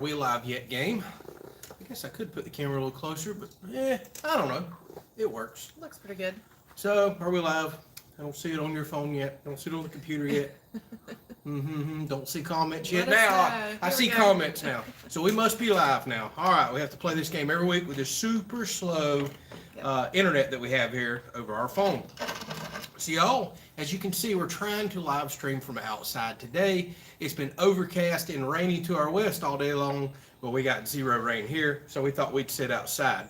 We live yet game. I guess I could put the camera a little closer, but I don't know. It works. Looks pretty good. So, are we live? I don't see it on your phone yet. Don't see it on the computer yet. Don't see comments yet. Now I see comments now. So we must be live now. All right, we have to play this game every week with this super slow internet that we have here over our phone. So y'all, as you can see, we're trying to live stream from outside today. It's been overcast and rainy to our west all day long, but we got zero rain here, so we thought we'd sit outside.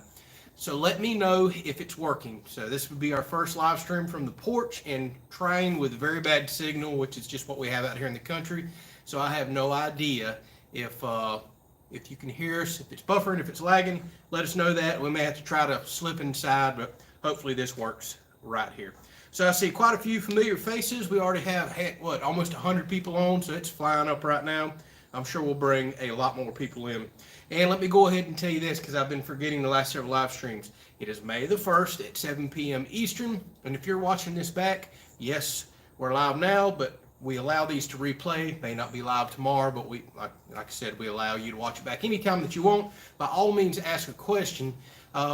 So let me know if it's working. So this would be our first live stream from the porch and trying with very bad signal, which is just what we have out here in the country. So I have no idea if you can hear us, if it's buffering, if it's lagging. Let us know that. We may have to try to slip inside, but hopefully this works right here. So I see quite a few familiar faces. We already have, almost 100 people on, so it's flying up right now. I'm sure we'll bring a lot more people in. And let me go ahead and tell you this, because I've been forgetting the last several live streams. It is May the 1st at 7 p.m. Eastern, and if you're watching this back, yes, we're live now, but we allow these to replay. May not be live tomorrow, but we, like I said, we allow you to watch it back anytime that you want. By all means, ask a question.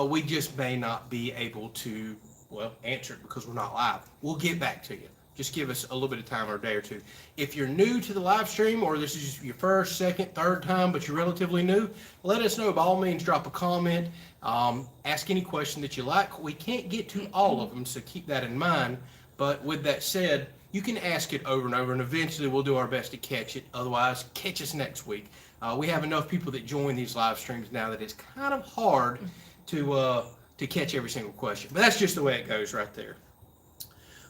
We just may not be able to answer it because we're not live. We'll get back to you. Just give us a little bit of time or a day or two. If you're new to the live stream, or this is just your first, second, third time, but you're relatively new, let us know. By all means, drop a comment. Ask any question that you like. We can't get to all of them, so keep that in mind. But with that said, you can ask it over and over, and eventually we'll do our best to catch it. Otherwise, catch us next week. We have enough people that join these live streams now that it's kind of hard to catch every single question. But that's just the way it goes right there.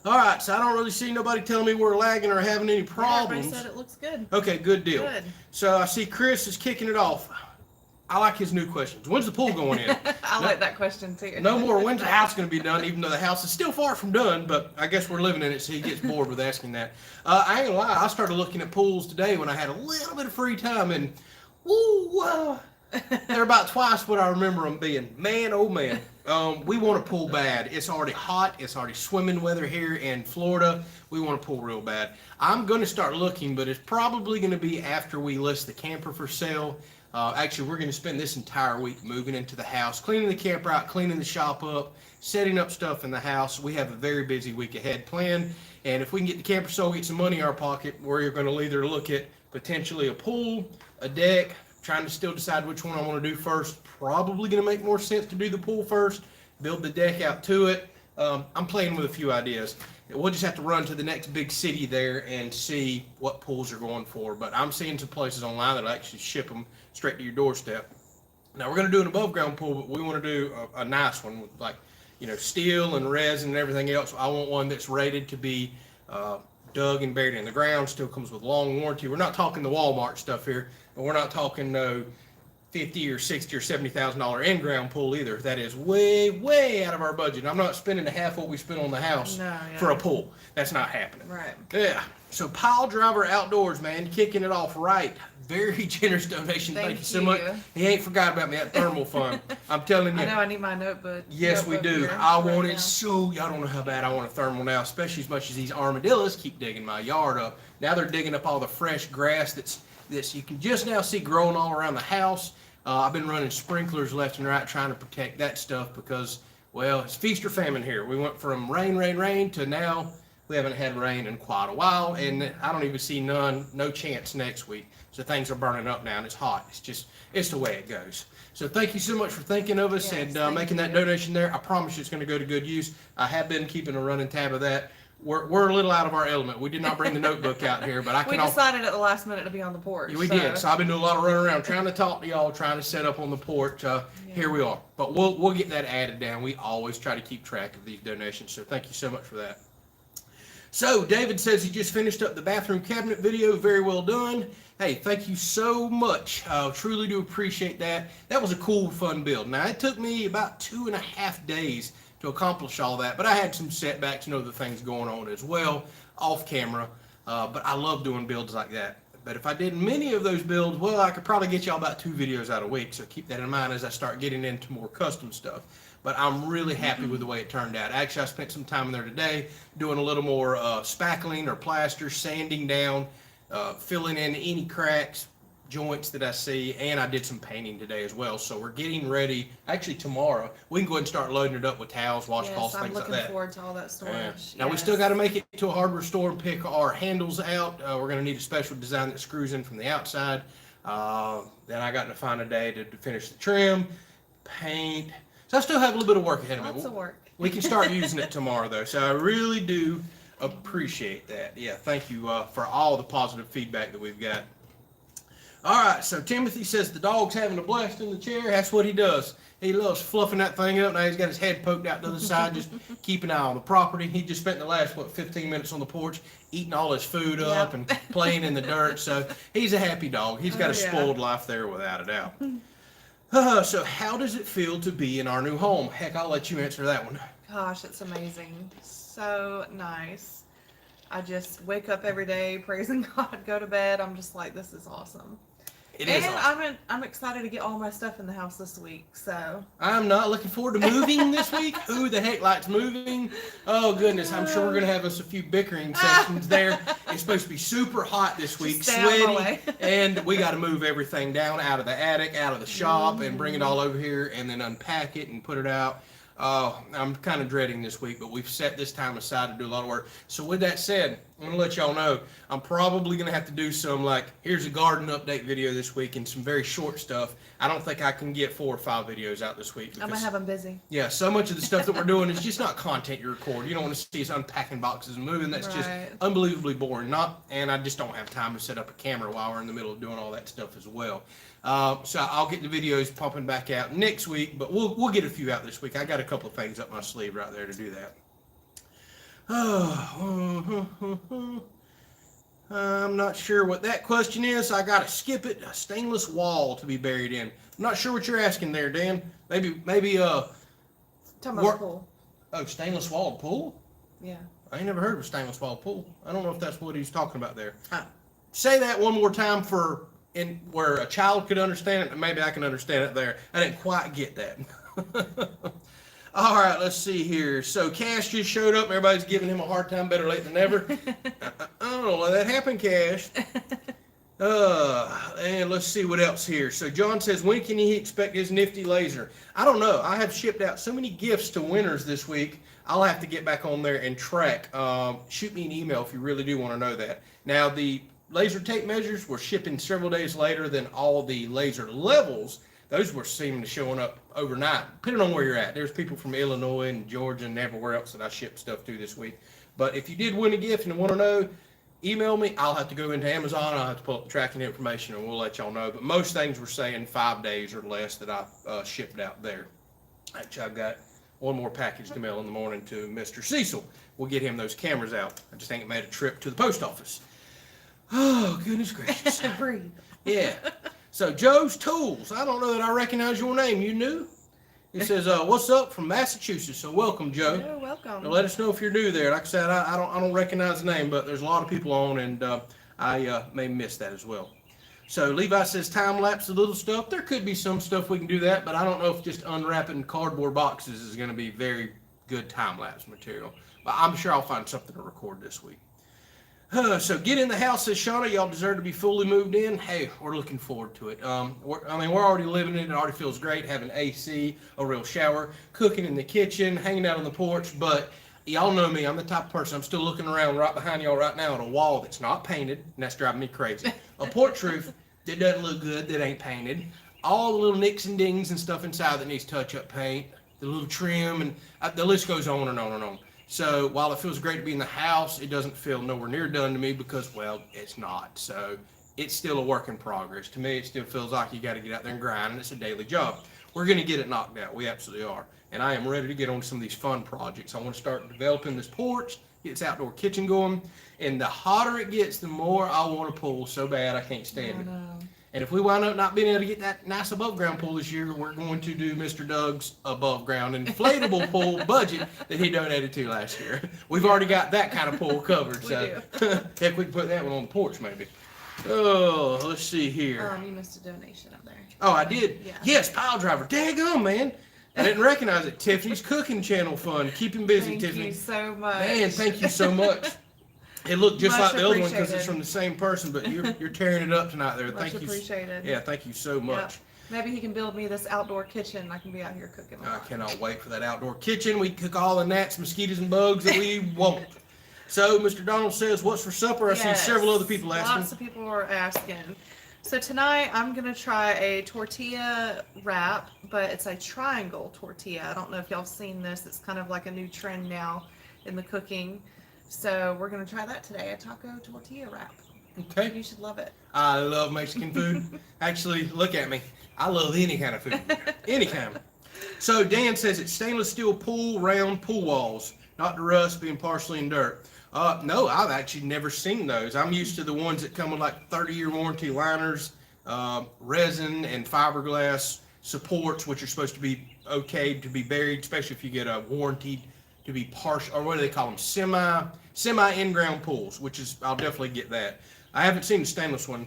All right, so I don't really see nobody telling me we're lagging or having any problems. Everybody said it looks good. Okay, good deal. Good. So I see Chris is kicking it off. I like his new questions. When's the pool going in? I like that question too. No more. When's the house going to be done? Even though the house is still far from done, but I guess we're living in it, so he gets bored with asking that. I ain't gonna lie. I started looking at pools today when I had a little bit of free time, and they're about twice what I remember them being. Man, oh man. We want a pool bad. It's already hot. It's already swimming weather here in Florida. We want a pool real bad. I'm going to start looking, but it's probably going to be after we list the camper for sale. Actually, we're going to spend this entire week moving into the house, cleaning the camper out, cleaning the shop up, setting up stuff in the house. We have a very busy week ahead planned. And if we can get the camper sold, get some money in our pocket, we're going to either look at potentially a pool, a deck, trying to still decide which one I want to do first. Probably going to make more sense to do the pool first, build the deck out to it. I'm playing with a few ideas. We'll just have to run to the next big city there and see what pools are going for. But I'm seeing some places online that'll actually ship them straight to your doorstep. Now, we're going to do an above ground pool, but we want to do a nice one with, like, steel and resin and everything else. I want one that's rated to be dug and buried in the ground, still comes with long warranty. We're not talking the Walmart stuff here, but we're not talking no $50 or $60 or $70,000 in-ground pool either. That is way out of our budget. I'm not spending half what we spent on the house for a pool. That's not happening. Right. Yeah. So Pile Driver Outdoors, man, kicking it off right. Very generous donation. Thank you so much. He ain't forgot about me, that thermal fund. I'm telling you. I know I need my notebook. Yes, we do. Here. I want it so, y'all don't know how bad I want a thermal now, especially as much as these armadillos keep digging my yard up. Now they're digging up all the fresh grass that's you can just now see growing all around the house. I've been running sprinklers left and right trying to protect that stuff because, it's feast or famine here. We went from rain to now we haven't had rain in quite a while, and I don't even see no chance next week. So things are burning up now, and it's hot. It's the way it goes. So thank you so much for thinking of us and making that donation there. I promise you it's going to go to good use. I have been keeping a running tab of that. We're a little out of our element. We did not bring the notebook out here, but we decided at the last minute to be on the porch. We did. So I've been doing a lot of running around, trying to talk to y'all, trying to set up on the porch. Here we are. But we'll get that added down. We always try to keep track of these donations. So thank you so much for that. So David says he just finished up the bathroom cabinet video. Very well done. Hey, thank you so much. Truly do appreciate that. That was a cool, fun build. Now, it took me about 2.5 days to accomplish all that, but I had some setbacks and other things going on as well off camera. But I love doing builds like that. But if I did many of those builds, I could probably get y'all about 2 videos out a week. So keep that in mind as I start getting into more custom stuff. But I'm really happy with the way it turned out. Actually, I spent some time in there today doing a little more spackling or plaster, sanding down, filling in any cracks, joints that I see, and I did some painting today as well. So we're getting ready. Actually, tomorrow we can go ahead and start loading it up with towels, washcloths, things like that. I'm looking forward to all that storage. Now we still got to make it to a hardware store and pick our handles out. We're going to need a special design that screws in from the outside. Then I got to find a day to finish the trim, paint. So I still have a little bit of work ahead of me. Lots of work. We can start using it tomorrow though. So I really do appreciate that. Yeah, thank you for all the positive feedback that we've got. All right, so Timothy says the dog's having a blast in the chair. That's what he does. He loves fluffing that thing up. Now he's got his head poked out to the side, just keep an eye on the property. He just spent the last, 15 minutes on the porch eating all his food up and playing in the dirt. So he's a happy dog. He's got a spoiled life there without a doubt. So how does it feel to be in our new home? Heck, I'll let you answer that one. Gosh, it's amazing. So nice. I just wake up every day praising God, go to bed. I'm just like, this is awesome. It is awesome. I'm excited to get all my stuff in the house this week. So I'm not looking forward to moving this week. Who the heck likes moving? Oh goodness, I'm sure we're gonna have us a few bickering sessions there. It's supposed to be super hot this week, sweaty, and we got to move everything down out of the attic, out of the shop, and bring it all over here, and then unpack it and put it out. I'm kind of dreading this week, but we've set this time aside to do a lot of work. So with that said, I'm going to let y'all know, I'm probably going to have to do some, like, here's a garden update video this week and some very short stuff. I don't think I can get 4 or 5 videos out this week. I'm going to have them busy. Yeah, so much of the stuff that we're doing is just not content you record. You don't want to see us unpacking boxes and moving. That's just unbelievably boring. And I just don't have time to set up a camera while we're in the middle of doing all that stuff as well. So I'll get the videos pumping back out next week, but we'll get a few out this week. I got a couple of things up my sleeve right there to do that. I'm not sure what that question is. I gotta skip it. A stainless wall to be buried in. I'm not sure what you're asking there, Dan. Maybe talking about the pool. Oh, stainless walled pool? Yeah. I ain't never heard of a stainless walled pool. I don't know if that's what he's talking about there. Say that one more time where a child could understand it, and maybe I can understand it there. I didn't quite get that. All right, let's see here. So Cash just showed up. Everybody's giving him a hard time. Better late than never. I don't know. Let that happen, Cash. And let's see what else here. So John says, when can he expect his nifty laser? I don't know. I have shipped out so many gifts to winners this week. I'll have to get back on there and track. Shoot me an email if you really do want to know that. Now, the laser tape measures were shipping several days later than all the laser levels. Those were seeming to showing up overnight, depending on where you're at. There's people from Illinois and Georgia and everywhere else that I shipped stuff to this week. But if you did win a gift and want to know, email me. I'll have to go into Amazon. I'll have to pull up the tracking information and we'll let y'all know. But most things were saying 5 days or less that I shipped out there. Actually, I've got one more package to mail in the morning to Mr. Cecil. We'll get him those cameras out. I just ain't made a trip to the post office. Oh, goodness gracious. Breathe. Yeah. So Joe's Tools. I don't know that I recognize your name. You knew? It says, what's up from Massachusetts. So welcome, Joe. You're welcome. Now, let us know if you're new there. Like I said, I don't recognize the name, but there's a lot of people on, and I may miss that as well. So Levi says time lapse the little stuff. There could be some stuff we can do that, but I don't know if just unwrapping cardboard boxes is going to be very good time lapse material. But I'm sure I'll find something to record this week. So get in the house, says Shauna. Y'all deserve to be fully moved in. Hey, we're looking forward to it. We're already living in it. It already feels great having AC, a real shower, cooking in the kitchen, hanging out on the porch. But y'all know me. I'm the type of person. I'm still looking around right behind y'all right now at a wall that's not painted, and that's driving me crazy. A porch roof that doesn't look good, that ain't painted. All the little nicks and dings and stuff inside that needs touch-up paint, the little trim, and the list goes on and on and on. So while it feels great to be in the house, it doesn't feel nowhere near done to me because, well, it's not. So it's still a work in progress. To me, it still feels like you got to get out there and grind, and it's a daily job. We're going to get it knocked out. We absolutely are. And I am ready to get on some of these fun projects. I want to start developing this porch, get this outdoor kitchen going. And the hotter it gets, the more I want to pool so bad I can't stand it. And if we wind up not being able to get that nice above ground pool this year, we're going to do Mr. Doug's above ground inflatable pool budget that he donated to last year. We've already got that kind of pool covered. So heck, we can put that one on the porch maybe. Oh, let's see here. You missed a donation up there. Oh, I did? Yeah. Yes, pile driver. Daggone, man. I didn't recognize it. Tiffany's Cooking Channel Fund. Keep him busy, Tiffany. Thank you so much. Man, thank you so much. It looked just Much like the other one because it's appreciated. from the same person, but you're tearing it up tonight there. Much Thank you. appreciated. Yeah, thank you so much. Yep. Maybe he can build me this outdoor kitchen. I can be out here cooking. I cannot wait for that outdoor kitchen. We cook all the gnats, mosquitoes, and bugs that we want. So, Mr. Donald says, what's for supper? I see several other people asking. Lots of people are asking. So tonight I'm going to try a tortilla wrap, but it's a triangle tortilla. I don't know if y'all have seen this. It's kind of like a new trend now in the cooking. So we're going to try that today, a taco tortilla wrap. Okay. You should love it. I love Mexican food. Actually, look at me. I love any kind of food. Any kind. So Dan says it's stainless steel round pool walls, not the rust being partially in dirt. No, I've actually never seen those. I'm used to the ones that come with like 30-year warranty liners, resin and fiberglass supports, which are supposed to be okay to be buried, especially if you get a warranty to be partial, or what do they call them? Semi in-ground pools, which is, I'll definitely get that. I haven't seen the stainless one.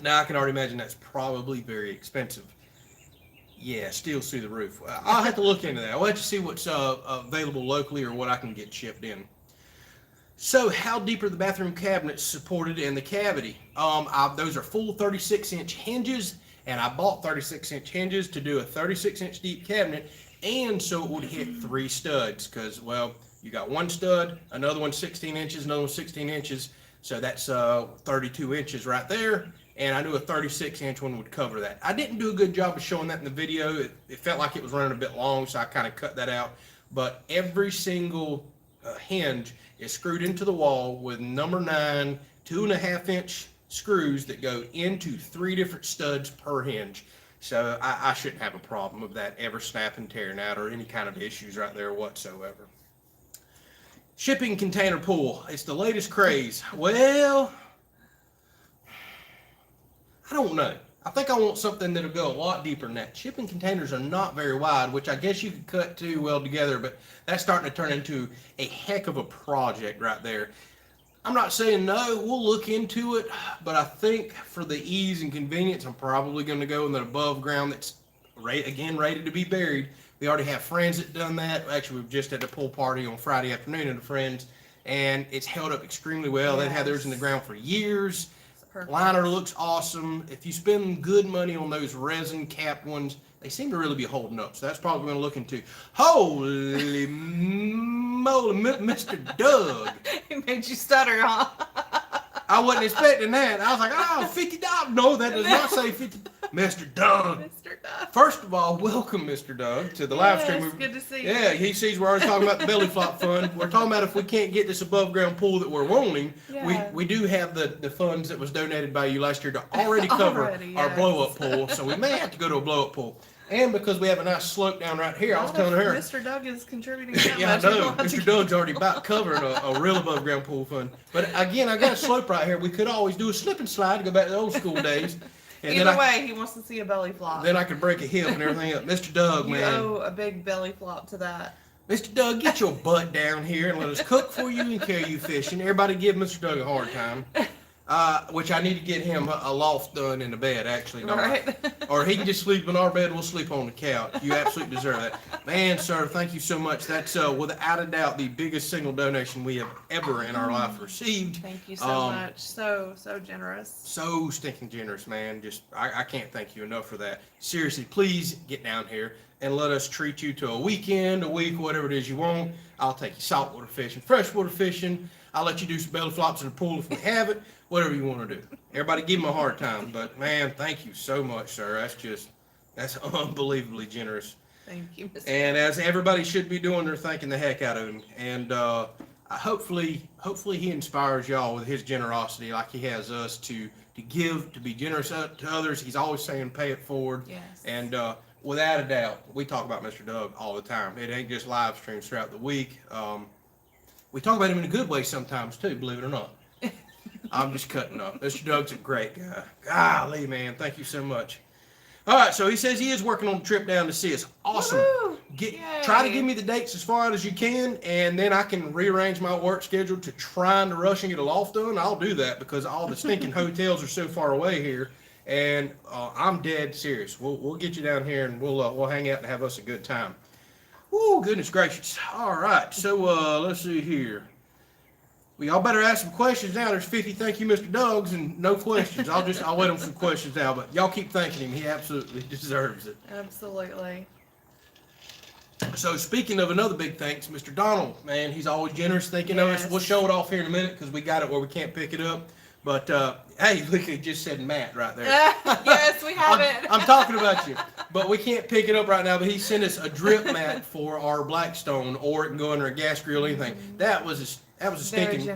Now I can already imagine that's probably very expensive. Yeah, steel through the roof. I'll have to look into that. I'll have to see what's available locally or what I can get shipped in. So how deep are the bathroom cabinets supported in the cavity? Those are full 36-inch hinges, and I bought 36-inch hinges to do a 36-inch deep cabinet, and so it would hit 3 studs because, well, you got one stud, another one 16 inches, another one 16 inches, so that's 32 inches right there, and I knew a 36-inch one would cover that. I didn't do a good job of showing that in the video. It felt like it was running a bit long, so I kind of cut that out, but every single hinge is screwed into the wall with number 9 2.5-inch screws that go into 3 different studs per hinge. So I shouldn't have a problem with that ever snapping, tearing out, or any kind of issues right there whatsoever. Shipping container pool. It's the latest craze. Well, I don't know. I think I want something that'll go a lot deeper than that. Shipping containers are not very wide, which I guess you could cut too well together, but that's starting to turn into a heck of a project right there. I'm not saying no, we'll look into it, but I think for the ease and convenience, I'm probably going to go in the above ground that's, again, ready to be buried. We already have friends that done that. Actually, we've just had a pool party on Friday afternoon at a friend's, and it's held up extremely well. They've had theirs in the ground for years. Liner looks awesome. If you spend good money on those resin capped ones, they seem to really be holding up. So that's probably going to look into. Holy moly, Mr. Doug. He made you stutter, huh? I wasn't expecting that. I was like, oh, $50. No, that does not say 50. Mr. Doug. Mr. Doug. First of all, welcome, Mr. Doug, to the live stream. It's good to see you. Yeah, he sees we're already talking about the belly flop fund. We're talking about if we can't get this above ground pool that we're wanting, we do have the funds that was donated by you last year to already cover our blow up pool. So we may have to go to a blow up pool. And because we have a nice slope down right here, I was telling her. Mr. Doug is contributing that Yeah, I much. know. Mr. Doug's already about covered a real above ground pool fund. But again, I got a slope right here. We could always do a slip and slide to go back to the old school days. And Either way, he wants to see a belly flop. Then I could break a hip and everything up. Mr. Doug, man. You owe a big belly flop to that. Mr. Doug, get your butt down here and let us cook for you and carry you fishing. Everybody give Mr. Doug a hard time. Which I need to get him a loft done in the bed, actually. Right. Or he can just sleep in our bed, we'll sleep on the couch. You absolutely deserve that. Man, sir, thank you so much. That's, without a doubt, the biggest single donation we have ever in our life received. Thank you so much. So generous. So stinking generous, man. Just, I can't thank you enough for that. Seriously, please get down here and let us treat you to a weekend, a week, whatever it is you want. I'll take you saltwater fishing, freshwater fishing. I'll let you do some belly flops in the pool if we have it. Whatever you want to do. Everybody give him a hard time. But, man, thank you so much, sir. That's unbelievably generous. Thank you, Mr. And as everybody should be doing, they're thanking the heck out of him. And hopefully he inspires y'all with his generosity like he has us to give, to be generous to others. He's always saying pay it forward. Yes. And without a doubt, we talk about Mr. Doug all the time. It ain't just live streams throughout the week. We talk about him in a good way sometimes, too, believe it or not. I'm just cutting up. Mr. Doug's a great guy. Golly, man, thank you so much. All right, so he says he is working on the trip down to see us. Awesome. Try to give me the dates as far out as you can, and then I can rearrange my work schedule to trying to rush and get a loft done. I'll do that because all the stinking hotels are so far away here, and I'm dead serious. We'll get you down here, and we'll hang out and have us a good time. Woo, goodness gracious. All right, so let's see here. Well, y'all better ask some questions now. There's 50 thank you, Mr. Doug's, and no questions. I'll let him some questions now, but y'all keep thanking him. He absolutely deserves it. Absolutely. So speaking of another big thanks, Mr. Donald, man, he's always generous thinking of us. We'll show it off here in a minute because we got it where we can't pick it up. But, hey, look, it just said Matt right there. Yes, we have it. I'm talking about you. But we can't pick it up right now. But he sent us a drip mat for our Blackstone, or it can go under a gas grill, anything. That was a stinking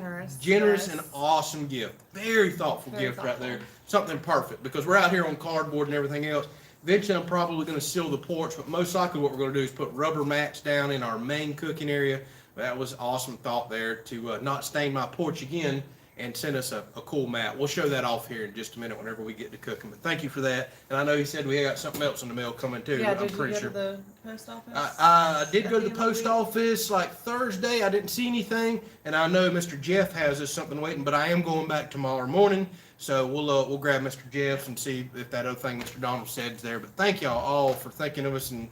generous and awesome gift. Very thoughtful gift right there. Something perfect, because we're out here on cardboard and everything else. Eventually, I'm probably going to seal the porch, but most likely what we're going to do is put rubber mats down in our main cooking area. That was awesome thought there to not stain my porch again and send us a cool mat. We'll show that off here in just a minute whenever we get to cooking. But thank you for that. And I know he said we got something else in the mail coming too. Yeah, I'm did pretty you go sure. to the post office? I did go to the post office like Thursday. I didn't see anything, and I know Mr. Jeff has us something waiting, but I am going back tomorrow morning, so we'll grab Mr. Jeff's and see if that other thing Mr. Donald said is there. But thank y'all all for thinking of us and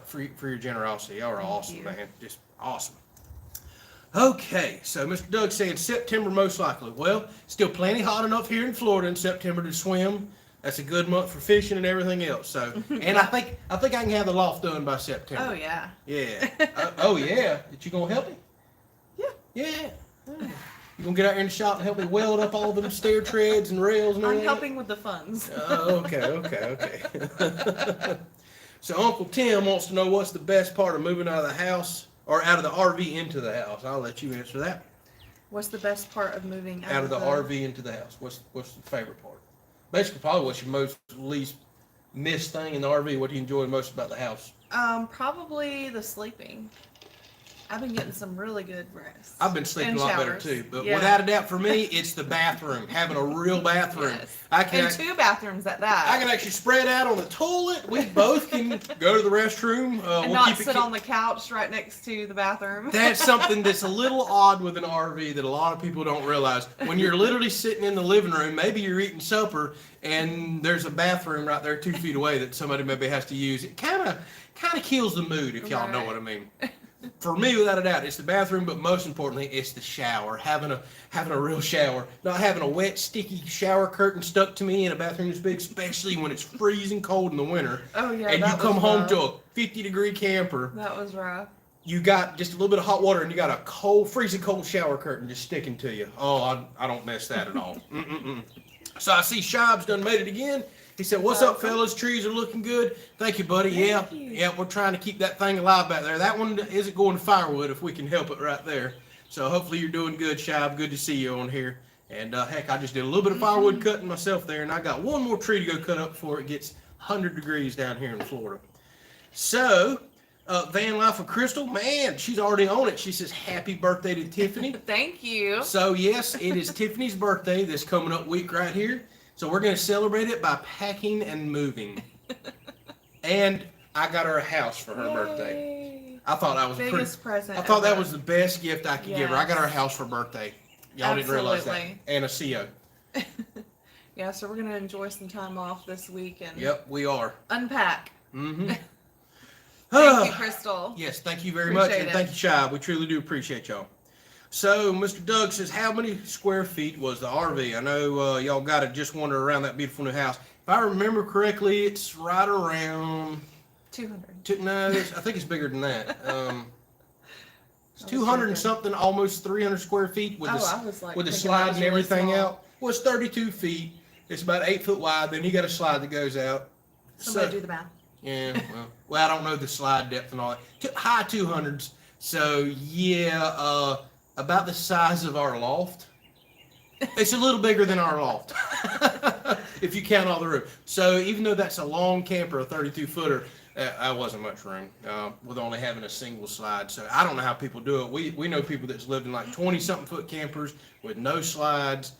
for your generosity. Y'all are awesome, man. Just awesome. Okay, so Mr. Doug saying September most likely. Well, still plenty hot enough here in Florida in September to swim. That's a good month for fishing and everything else. So, and I think I can have the loft done by September. Oh yeah. Yeah. Oh yeah. You gonna help me? Yeah. Yeah. You gonna get out here in the shop and help me weld up all them stair treads and rails and everything? I'm helping with the funds. Okay. So Uncle Tim wants to know what's the best part of moving out of the house or out of the RV into the house. I'll let you answer that. What's the best part of moving Out of the RV into the house. What's the favorite part? Basically, probably what's your least missed thing in the RV. What do you enjoy most about the house? Probably the sleeping. I've been getting some really good rest. I've been sleeping a lot better too, but Yeah. without a doubt for me, it's the bathroom. Having a real bathroom. Yes. And two bathrooms at that. I can actually spread out on the toilet. We both can go to the restroom. And not sit on the couch right next to the bathroom. That's something that's a little odd with an RV that a lot of people don't realize. When you're literally sitting in the living room, maybe you're eating supper, and there's a bathroom right there 2 feet away that somebody maybe has to use. It kind of kills the mood, if y'all know what I mean. For me, without a doubt, it's the bathroom, but most importantly, it's the shower. Having a real shower, not having a wet, sticky shower curtain stuck to me in a bathroom this big, especially when it's freezing cold in the winter. Oh yeah. And you come home to a 50-degree camper. That was rough. You got just a little bit of hot water, and you got a cold, freezing cold shower curtain just sticking to you. Oh, I don't miss that at all. So I see Shib's done made it again. He said, "What's up, fellas? Trees are looking good. Thank you, buddy. Thank you. Yeah, we're trying to keep that thing alive back there. That one isn't going to firewood if we can help it right there. So hopefully you're doing good, Shib. Good to see you on here. And heck, I just did a little bit of firewood cutting myself there, and I got one more tree to go cut up before it gets 100 degrees down here in Florida. So, Van Life with Crystal, man, she's already on it. She says, happy birthday to Tiffany. Thank you. So yes, it is Tiffany's birthday this coming up week right here. So we're going to celebrate it by packing and moving. And I got her a house for her birthday. I thought that was biggest present. I thought that was the best gift I could give her. I got her a house for her birthday. Y'all didn't realize that. And a CO. Yeah, so we're going to enjoy some time off this week and Yep, we are. Unpack. Mm-hmm. Thank you, Crystal. Yes, thank you very much. And thank you, Shib. We truly do appreciate y'all. So, Mr. Doug says, how many square feet was the RV? I know y'all got to just wander around that beautiful new house. If I remember correctly, it's right around 200. No, I think it's bigger than that. It's 200 and something, almost 300 square feet with the slide and everything out. Well, it's 32 feet. It's about 8 foot wide. Then you got a slide that goes out. Somebody do the math. Yeah, well, I don't know the slide depth and all that. High 200s. So, yeah, about the size of our loft. It's a little bigger than our loft, if you count all the room. So even though that's a long camper, a 32-footer, that wasn't much room with only having a single slide. So I don't know how people do it. We know people that's lived in like 20-something foot campers with no slides,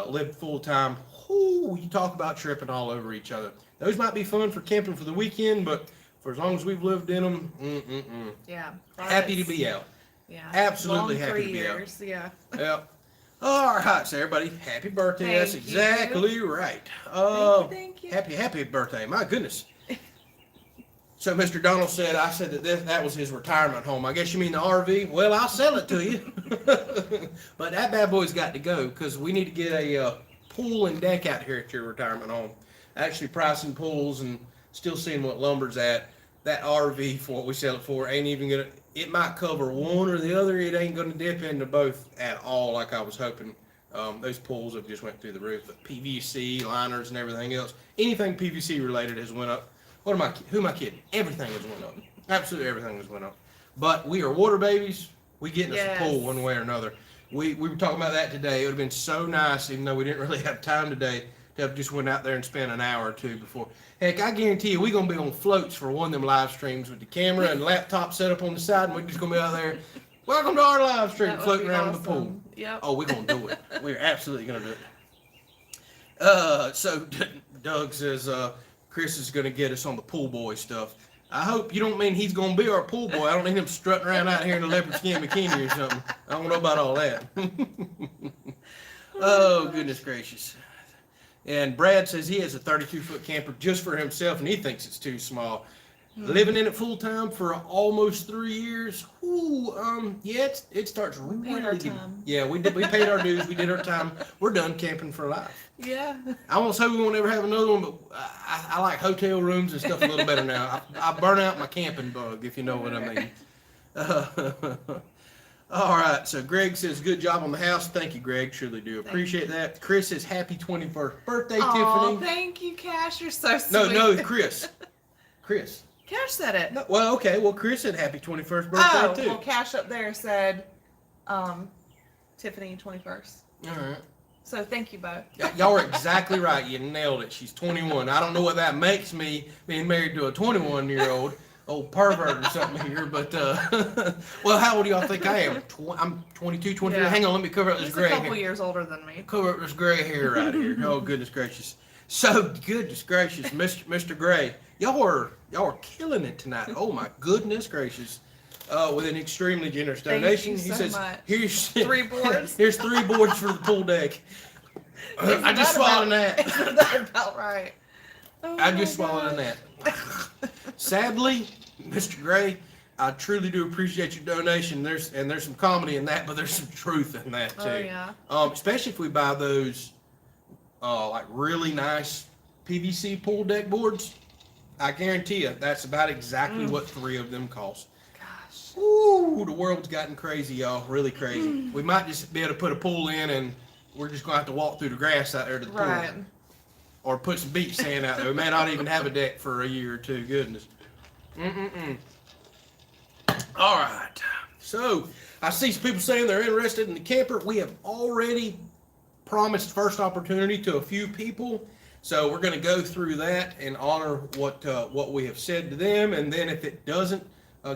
lived full-time. Ooh, you talk about tripping all over each other. Those might be fun for camping for the weekend, but for as long as we've lived in them, yeah, happy to be out. Yeah, absolutely happy to be out. Yeah. Yep. All right, so everybody, happy birthday. That's exactly right. Thank you. Happy birthday. My goodness. So Mr. Donald said, I said that was his retirement home. I guess you mean the RV? Well, I'll sell it to you. But that bad boy's got to go because we need to get a pool and deck out here at your retirement home. Actually pricing pools and still seeing what lumber's at. That RV for what we sell it for ain't even gonna, it might cover one or the other. It ain't gonna dip into both at all like I was hoping. Those pools have just went through the roof, but PVC, liners and everything else, anything PVC related has went up. Who am I kidding? Everything has went up. Absolutely everything has went up. But we are water babies. We getting us a pool one way or another. We were talking about that today. It would have been so nice, even though we didn't really have time today, to have just went out there and spent an hour or two before. Heck, I guarantee you we're going to be on floats for one of them live streams with the camera and laptop set up on the side, and we're just going to be out there. Welcome to our live stream, floating around in the pool. Yep. Oh, we're going to do it. We're absolutely going to do it. So Doug says Chris is going to get us on the pool boy stuff. I hope you don't mean he's going to be our pool boy. I don't need him strutting around out here in a leopard skin bikini or something. I don't know about all that. Oh, goodness gracious. And Brad says he has a 32-foot camper just for himself, and he thinks it's too small. Living in it full time for almost 3 years. Ooh, yeah, it starts really getting. Yeah, we paid our dues. We did our time. We're done camping for life. Yeah. I almost hope we won't ever have another one, but I like hotel rooms and stuff a little better now. I burn out my camping bug, if you know what I mean. All right, so Greg says, good job on the house. Thank you, Greg. Truly do appreciate that. Chris says, happy 21st birthday, Tiffany. Thank you, Cash. You're so sweet. No, Chris. Cash said it. No, well, okay. Well, Chris said happy 21st birthday, too. Well, Cash up there said Tiffany 21st. All right. So thank you both. Y'all are exactly right. You nailed it. She's 21. I don't know what that makes me being married to a 21-year-old. Old pervert or something here, but well, how old do y'all think I am? I'm 22, 23. Yeah. Hang on, let me cover up this gray hair. He's a couple years older than me. Cover up this gray hair right here. Oh, goodness gracious. So, goodness gracious, Mr. Gray, y'all are killing it tonight. Oh my goodness gracious. With an extremely generous donation. Thank you He says, much. Here's 3 boards. Here's 3 boards for the pool deck. I just swallowed a gnat. Isn't that about right? Oh I just swallowed a gnat. Sadly, Mr. Gray, I truly do appreciate your donation. There's some comedy in that, but there's some truth in that too. Oh yeah. Especially if we buy those like really nice PVC pool deck boards. I guarantee you that's about exactly what 3 of them cost. Gosh. Ooh, the world's gotten crazy, y'all. Really crazy. We might just be able to put a pool in and we're just gonna have to walk through the grass out there to the pool. Or put some beach sand out there. We may not even have a deck for a year or 2. Goodness. All right. So, I see some people saying they're interested in the camper. We have already promised first opportunity to a few people. So, we're going to go through that and honor what we have said to them. And then if it doesn't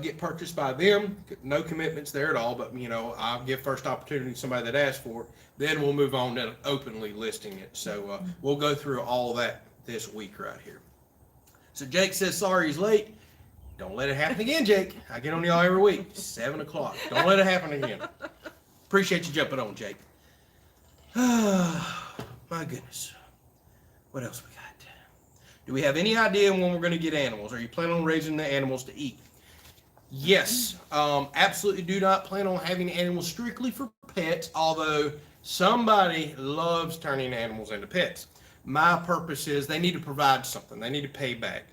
get purchased by them, no commitments there at all. But, I'll give first opportunity to somebody that asks for it. Then we'll move on to openly listing it. So we'll go through all that this week right here. So Jake says, sorry he's late. Don't let it happen again, Jake. I get on y'all every week, 7 o'clock. Don't let it happen again. Appreciate you jumping on, Jake. My goodness. What else we got? Do we have any idea when we're going to get animals? Are you planning on raising the animals to eat? Yes. Absolutely do not plan on having animals strictly for pets, although somebody loves turning animals into pets. My purpose is they need to provide something. They need to pay back.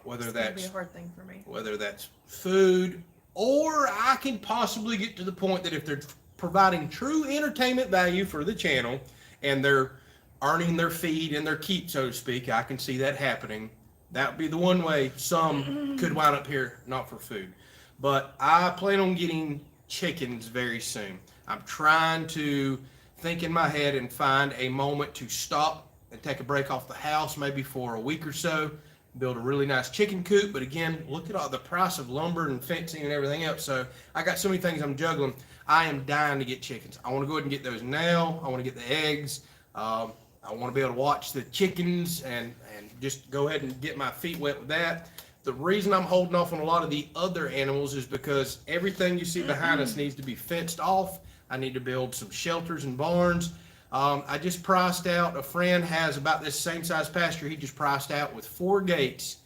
Whether that's be a hard thing for me. Whether that's food, or I can possibly get to the point that if they're providing true entertainment value for the channel and they're earning their feed and their keep, so to speak, I can see that happening. That would be the one way some could wind up here, not for food. But I plan on getting chickens very soon. I'm trying to think in my head and find a moment to stop and take a break off the house, maybe for a week or so, build a really nice chicken coop. But again, look at all the price of lumber and fencing and everything else. So I got so many things I'm juggling. I am dying to get chickens. I want to go ahead and get those now. I want to get the eggs. I want to be able to watch the chickens and just go ahead and get my feet wet with that. The reason I'm holding off on a lot of the other animals is because everything you see behind us needs to be fenced off. I need to build some shelters and barns. I just priced out, a friend has about this same size pasture. He just priced out with 4 gates,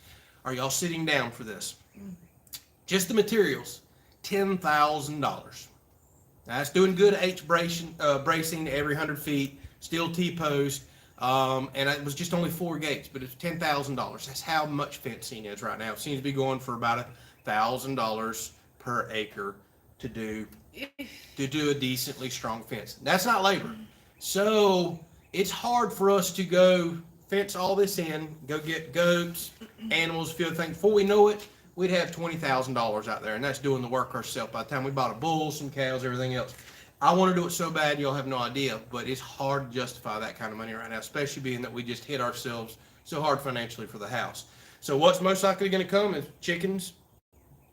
Are y'all sitting down for this? Just the materials, $10,000. That's doing good H bracing every 100 feet, steel T-post, and it was just only 4 gates, but it's $10,000. That's how much fencing is right now. It seems to be going for about $1,000 per acre to do a decently strong fence. That's not labor. So it's hard for us to go fence all this in, go get goats, animals, a few other things. Before we know it, we'd have $20,000 out there, and that's doing the work ourselves. By the time we bought a bull, some cows, everything else. I want to do it so bad, you'll have no idea, but it's hard to justify that kind of money right now, especially being that we just hit ourselves so hard financially for the house. So what's most likely going to come is chickens.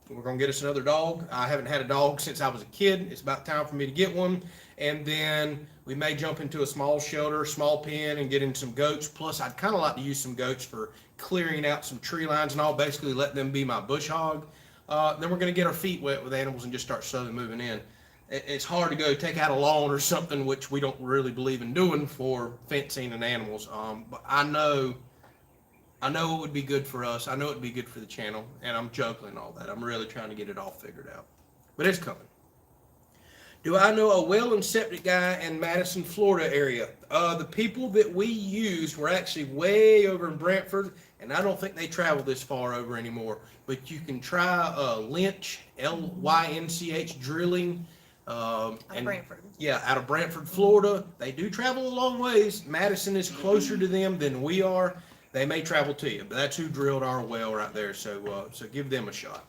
We're going to get us another dog. I haven't had a dog since I was a kid. It's about time for me to get one. And then we may jump into a small shelter, small pen, and get in some goats. Plus, I'd kind of like to use some goats for clearing out some tree lines and all, basically let them be my bush hog. Then we're going to get our feet wet with animals and just start slowly moving in. It's hard to go take out a lawn or something, which we don't really believe in doing for fencing and animals. But I know it would be good for us. I know it would be good for the channel, and I'm juggling all that. I'm really trying to get it all figured out. But it's coming. Do I know a well and septic guy in Madison, Florida area? The people that we used were actually way over in Brantford, and I don't think they travel this far over anymore. But you can try Lynch, Lynch Drilling. Out of Brantford. Yeah, out of Brantford, Florida. They do travel a long ways. Madison is closer to them than we are. They may travel to you, but that's who drilled our well right there. So give them a shot.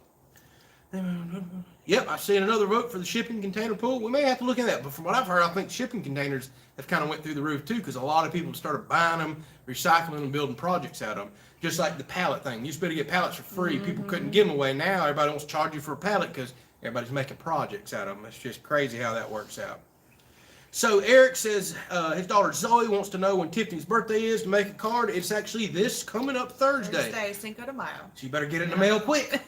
Yep, I've seen another vote for the shipping container pool. We may have to look at that, but from what I've heard, I think shipping containers have kind of went through the roof too, because a lot of people started buying them, recycling them, and building projects out of them. Just like the pallet thing. You used to be able to get pallets for free. People couldn't give them away. Now everybody wants to charge you for a pallet because everybody's making projects out of them. It's just crazy how that works out. So Eric says his daughter Zoe wants to know when Tiffany's birthday is to make a card. It's actually this coming up Thursday. Thursday, Cinco de Mayo. So you better get it in the mail quick.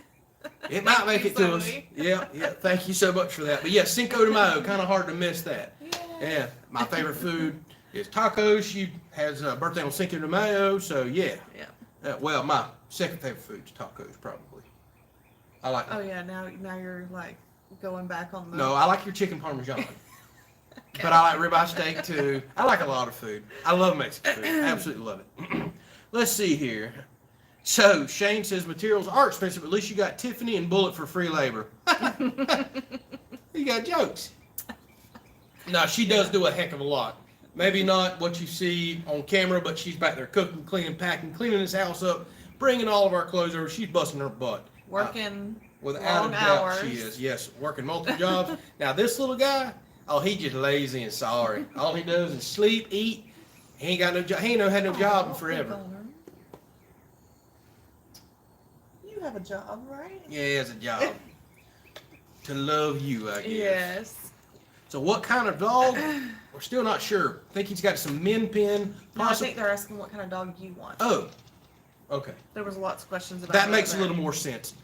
It might make it to us. Yeah. Thank you so much for that. But yeah, Cinco de Mayo, kind of hard to miss that. Yeah. My favorite food is tacos. She has a birthday on Cinco de Mayo, so yeah. Well, my second favorite food is tacos, probably. I like. Oh yeah, now you're like going back on the. No, I like your chicken parmesan. Okay. But I like ribeye steak too. I like a lot of food. I love Mexican food. Absolutely love it. Let's see here. So Shane says materials are expensive. At least you got Tiffany and Bullet for free labor. You got jokes. No, she does do a heck of a lot. Maybe not what you see on camera, but she's back there cooking, cleaning, packing, cleaning this house up, bringing all of our clothes over. She's busting her butt. Working without long a doubt hours. she is. Yes, working multiple jobs. Now this little guy, he just lazy and sorry. All he does is sleep, eat. He ain't got no job. He ain't had no job in forever. You have a job, right? Yeah, he has a job. To love you, I guess. Yes. So what kind of dog? We're still not sure. I think he's got some min pin. No, I think they're asking what kind of dog you want. Oh, okay. There was lots of questions about that. Makes a little more sense.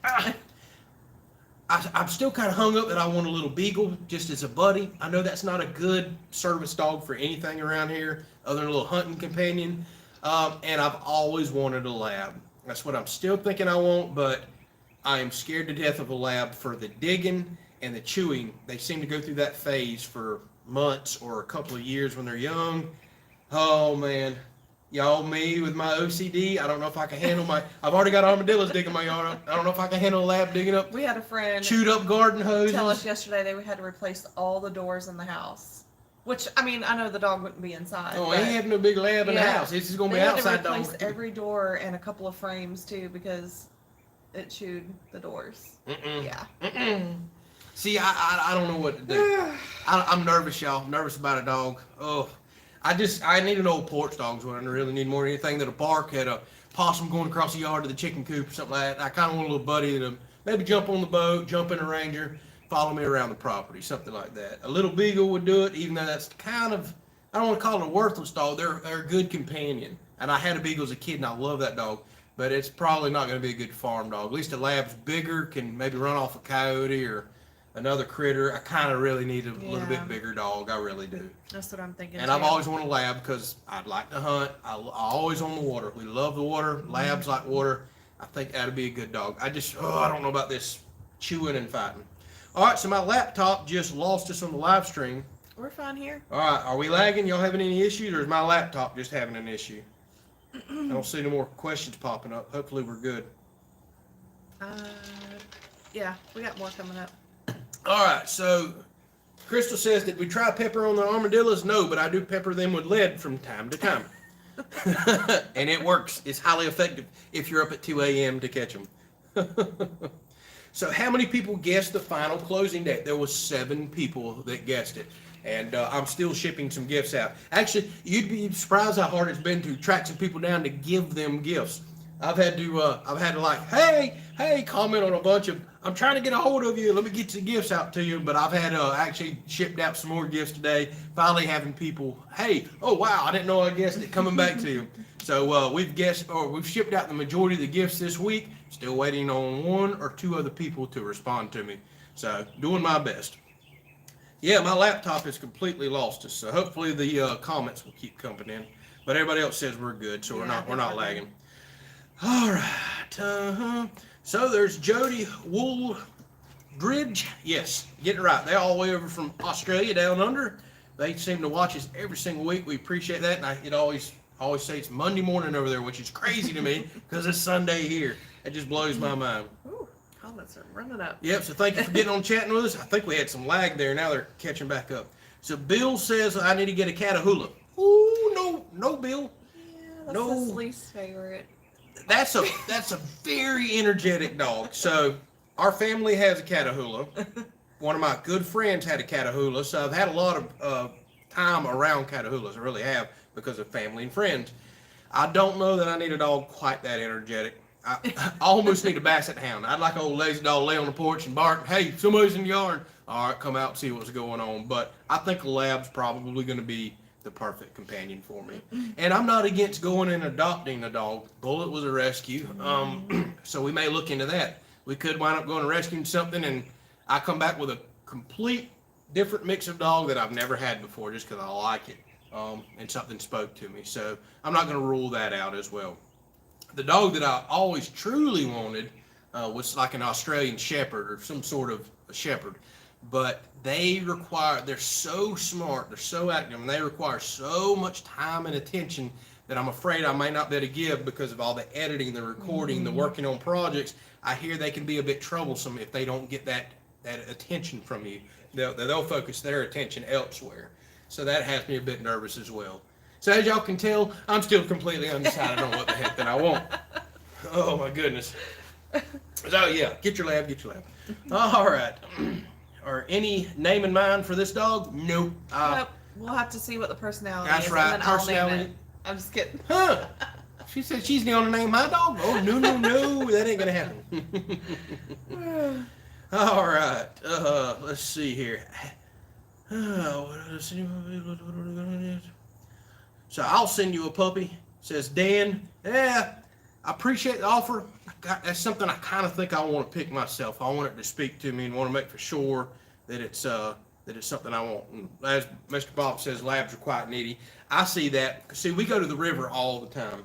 I'm still kind of hung up that I want a little beagle just as a buddy. I know that's not a good service dog for anything around here other than a little hunting companion. And I've always wanted a lab. That's what I'm still thinking I want, but I am scared to death of a lab for the digging and the chewing. They seem to go through that phase for months or a couple of years when they're young. Oh man, y'all, me with my OCD, I don't know if I can handle I've already got armadillos digging my yard. I don't know if I can handle a lab digging up. We had a friend chewed up garden hoses. Tell us yesterday they had to replace all the doors in the house. Which, I mean, I know the dog wouldn't be inside. Oh, he ain't having no big lab in the house. This is going to be outside dog. They had to replace every door and a couple of frames too because it chewed the doors. Yeah. See, I don't know what to do. I'm nervous, y'all. I'm nervous about a dog. Oh, I need an old porch dog. So I really need more than anything that'll bark at a possum going across the yard to the chicken coop or something like that. I kind of want a little buddy to maybe jump on the boat, jump in a Ranger, follow me around the property, something like that. A little beagle would do it, even though that's kind of, I don't want to call it a worthless dog. They're a good companion. And I had a beagle as a kid, and I love that dog. But it's probably not going to be a good farm dog. At least a lab's bigger, can maybe run off a coyote or another critter. I kind of really need a little bit bigger dog. I really do. That's what I'm thinking. And I've always wanted a lab because I'd like to hunt. I always on the water. We love the water. Labs like water. I think that'd be a good dog. I don't know about this chewing and fighting. All right, so my laptop just lost us on the live stream. We're fine here. All right, are we lagging? Y'all having any issues, or is my laptop just having an issue? I don't see no more questions popping up. Hopefully we're good. Yeah, we got more coming up. All right, so Crystal says that we try pepper on the armadillos. No, but I do pepper them with lead from time to time. And it works. It's highly effective if you're up at 2 a.m. to catch them. So how many people guessed the final closing date? There was 7 people that guessed it. And I'm still shipping some gifts out. Actually, you'd be surprised how hard it's been to track some people down to give them gifts. I've had to like, hey, comment on a bunch of, I'm trying to get a hold of you. Let me get some gifts out to you. But I've had actually shipped out some more gifts today. Finally having people, hey, oh wow, I didn't know I guessed it, coming back to you. So we've shipped out the majority of the gifts this week. Still waiting on 1 or 2 other people to respond to me. So doing my best. Yeah, my laptop is completely lost us. So hopefully the comments will keep coming in. But everybody else says we're good, so we're not lagging. All right. So there's Jody Wooldridge. Yes, getting it right. They're all the way over from Australia down under. They seem to watch us every single week. We appreciate that. And I always say it's Monday morning over there, which is crazy to me because it's Sunday here. It just blows my mind. Ooh, comments are running up. Yep, so thank you for getting on chatting with us. I think we had some lag there. Now they're catching back up. So Bill says I need to get a Catahoula. Ooh, no, Bill. Yeah, that's his least favorite. That's a very energetic dog. So our family has a Catahoula. One of my good friends had a Catahoula, so I've had a lot of time around Catahoulas. I really have because of family and friends. I don't know that I need a dog quite that energetic. I almost need a Basset Hound. I'd like an old lazy dog lay on the porch and bark, hey, somebody's in the yard. All right, come out and see what's going on. But I think a Lab's probably going to be the perfect companion for me. And I'm not against going and adopting a dog. Bullet was a rescue. So we may look into that. We could wind up going and rescuing something and I come back with a complete different mix of dog that I've never had before just because I like it. And something spoke to me. So I'm not going to rule that out as well. The dog that I always truly wanted was like an Australian Shepherd or some sort of a Shepherd. But they're so smart, they're so active, and they require so much time and attention that I'm afraid I may not be able to give because of all the editing, the recording, the working on projects. I hear they can be a bit troublesome if they don't get that attention from you. They'll focus their attention elsewhere. So that has me a bit nervous as well. So as y'all can tell, I'm still completely undecided on what the heck that I want. Oh my goodness. So yeah, get your lab. All right. Or any name in mind for this dog? Nope. Nope. We'll have to see what the personality is. That's right. And then I'll name Personality. it. I'm just kidding. Huh. She said she's gonna name my dog? Oh, no. That ain't gonna happen. All right. Let's see here. So I'll send you a puppy. Says Dan. Yeah, I appreciate the offer. That's something I kind of think I want to pick myself. I want it to speak to me and want to make for sure that it's something I want. And as Mr. Bob says, Labs are quite needy. I see that. See, we go to the river all the time,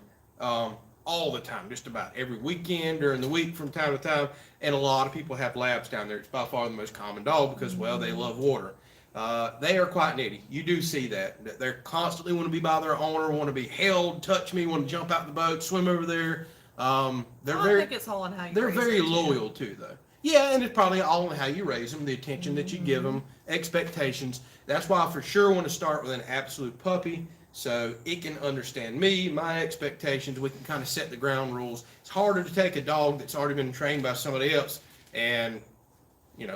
just about every weekend during the week from time to time. And a lot of people have Labs down there. It's by far the most common dog because, well, they love water. They are quite needy. You do see that. They're constantly want to be by their owner, want to be held, touch me, want to jump out the boat, swim over there. I think it's all on how you they're raise very them, loyal too, though. Yeah, and it's probably all on how you raise them, the attention that you give them, expectations. That's why I for sure want to start with an absolute puppy so it can understand me, my expectations. We can kind of set the ground rules. It's harder to take a dog that's already been trained by somebody else and,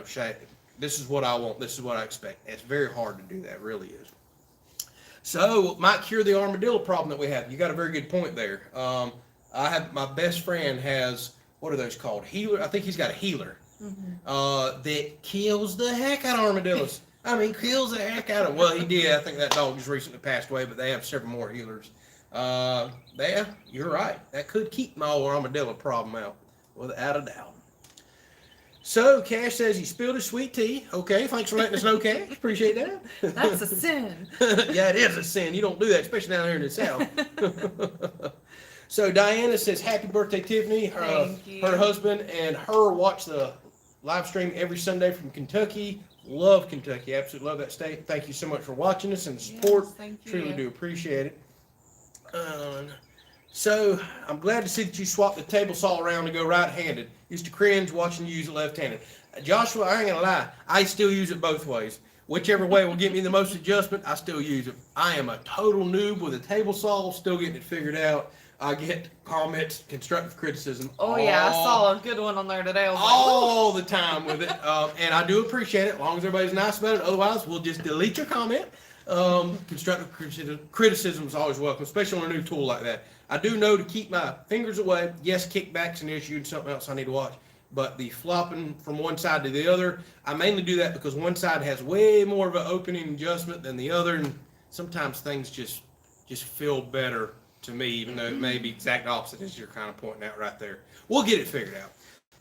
say, this is what I want, this is what I expect. It's very hard to do that, really is. So, might cure the armadillo problem that we have. You got a very good point there. My best friend has, what are those called? Healer. I think he's got a healer that kills the heck out of armadillos. I mean, kills the heck out of them. Well, he did. I think that dog just recently passed away, but they have several more healers. Yeah, you're right. That could keep my old armadillo problem out, without a doubt. So, Cash says he spilled his sweet tea. Okay, thanks for letting us know, Cash. Appreciate that. That's a sin. Yeah, it is a sin. You don't do that, especially down here in the South. So Diana says, happy birthday, Tiffany. Thank you. Her husband and her watch the live stream every Sunday from Kentucky. Love Kentucky. Absolutely love that state. Thank you so much for watching us and the support. Yes, thank you. Truly do appreciate it. So I'm glad to see that you swapped the table saw around to go right-handed. Used to cringe watching you use it left-handed. Joshua, I ain't gonna lie. I still use it both ways. Whichever way will get me the most adjustment, I still use it. I am a total noob with a table saw, still getting it figured out. I get comments, constructive criticism. Oh yeah, I saw a good one on there today. I was all the time with it, and I do appreciate it. As long as everybody's nice about it. Otherwise, we'll just delete your comment. Constructive criticism is always welcome, especially on a new tool like that. I do know to keep my fingers away. Yes, kickback's an issue and something else I need to watch. But the flopping from one side to the other, I mainly do that because one side has way more of an opening adjustment than the other, and sometimes things just feel better to me, even though it may be exact opposite as you're kind of pointing out right there. We'll get it figured out.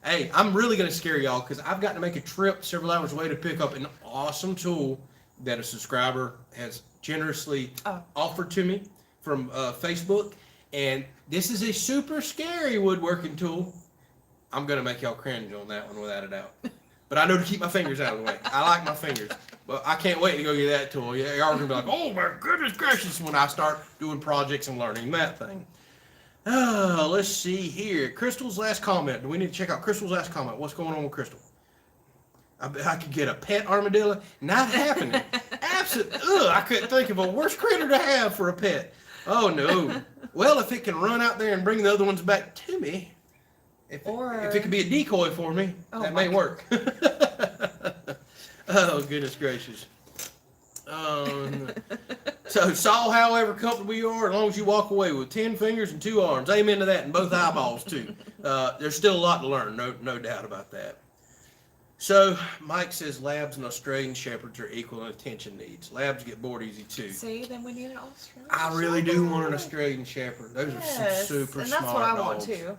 Hey, I'm really going to scare y'all because I've got to make a trip several hours away to pick up an awesome tool that a subscriber has generously offered to me from Facebook. And this is a super scary woodworking tool. I'm going to make y'all cringe on that one without a doubt. But I know to keep my fingers out of the way. I like my fingers. But I can't wait to go get that tool. Y'all are going to be like, oh my goodness gracious, when I start doing projects and learning that thing. Let's see here. Crystal's last comment. Do we need to check out Crystal's last comment? What's going on with Crystal? I could get a pet armadillo. Not happening. Absolutely. I couldn't think of a worse critter to have for a pet. Oh, no. Well, if it can run out there and bring the other ones back to me, if it could be a decoy for me, that may work. Oh, goodness gracious. So, Saul, however comfortable you are, as long as you walk away with 10 fingers and 2 arms, amen to that, and both eyeballs, too. There's still a lot to learn, no doubt about that. So, Mike says labs and Australian Shepherds are equal in attention needs. Labs get bored easy, too. See, then we need an Australian I really do want an Australian Shepherd. Those are some super smart dogs. And that's what I want, too.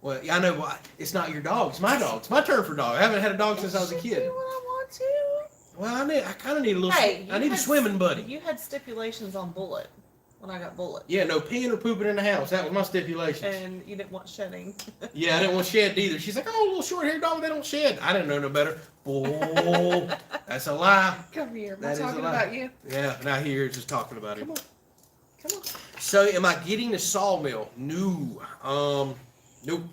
Well, yeah, I know why. It's not your dog. It's my dog. It's my turn for dog. I haven't had a dog since I was a kid. What I want to. Well, I kind of need a little. Hey, I need a swimming buddy. You had stipulations on Bullet when I got Bullet. Yeah, no peeing or pooping in the house. That was my stipulations. And you didn't want shedding. Yeah, I didn't want shed either. She's like, oh, little short-haired dog, they don't shed. I didn't know no better. Bull. That's a lie. Come here. We're That is a talking lie. about you. Yeah, now here's just talking about him. Come on. So, am I getting the Sawmill? No. Nope.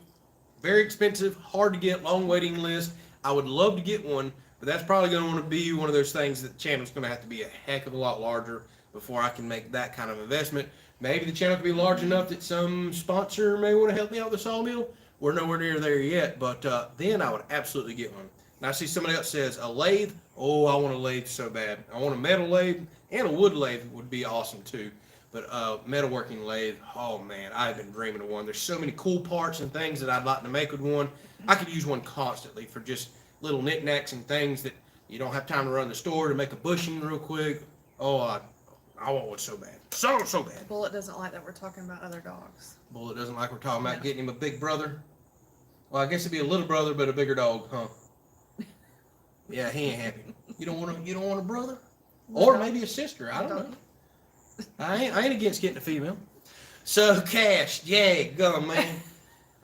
Very expensive, hard to get, long waiting list. I would love to get one, but that's probably going to want to be one of those things that the channel's going to have to be a heck of a lot larger before I can make that kind of investment. Maybe the channel can be large enough that some sponsor may want to help me out with the Sawmill. We're nowhere near there yet, but then I would absolutely get one. Now, I see somebody else says a lathe. Oh, I want a lathe so bad. I want a metal lathe, and a wood lathe would be awesome too. But metalworking lathe, oh man, I've been dreaming of one. There's so many cool parts and things that I'd like to make with one. I could use one constantly for just little knickknacks and things that you don't have time to run the store to make a bushing real quick. Oh, I want one so bad. So bad. Bullet doesn't like that we're talking about other dogs. Bullet doesn't like we're talking about getting him a big brother. Well, I guess it'd be a little brother, but a bigger dog, huh? Yeah, he ain't happy. You don't want a brother? Or maybe a sister, I don't know. I ain't against getting a female. So, Cash, yeah, go, man.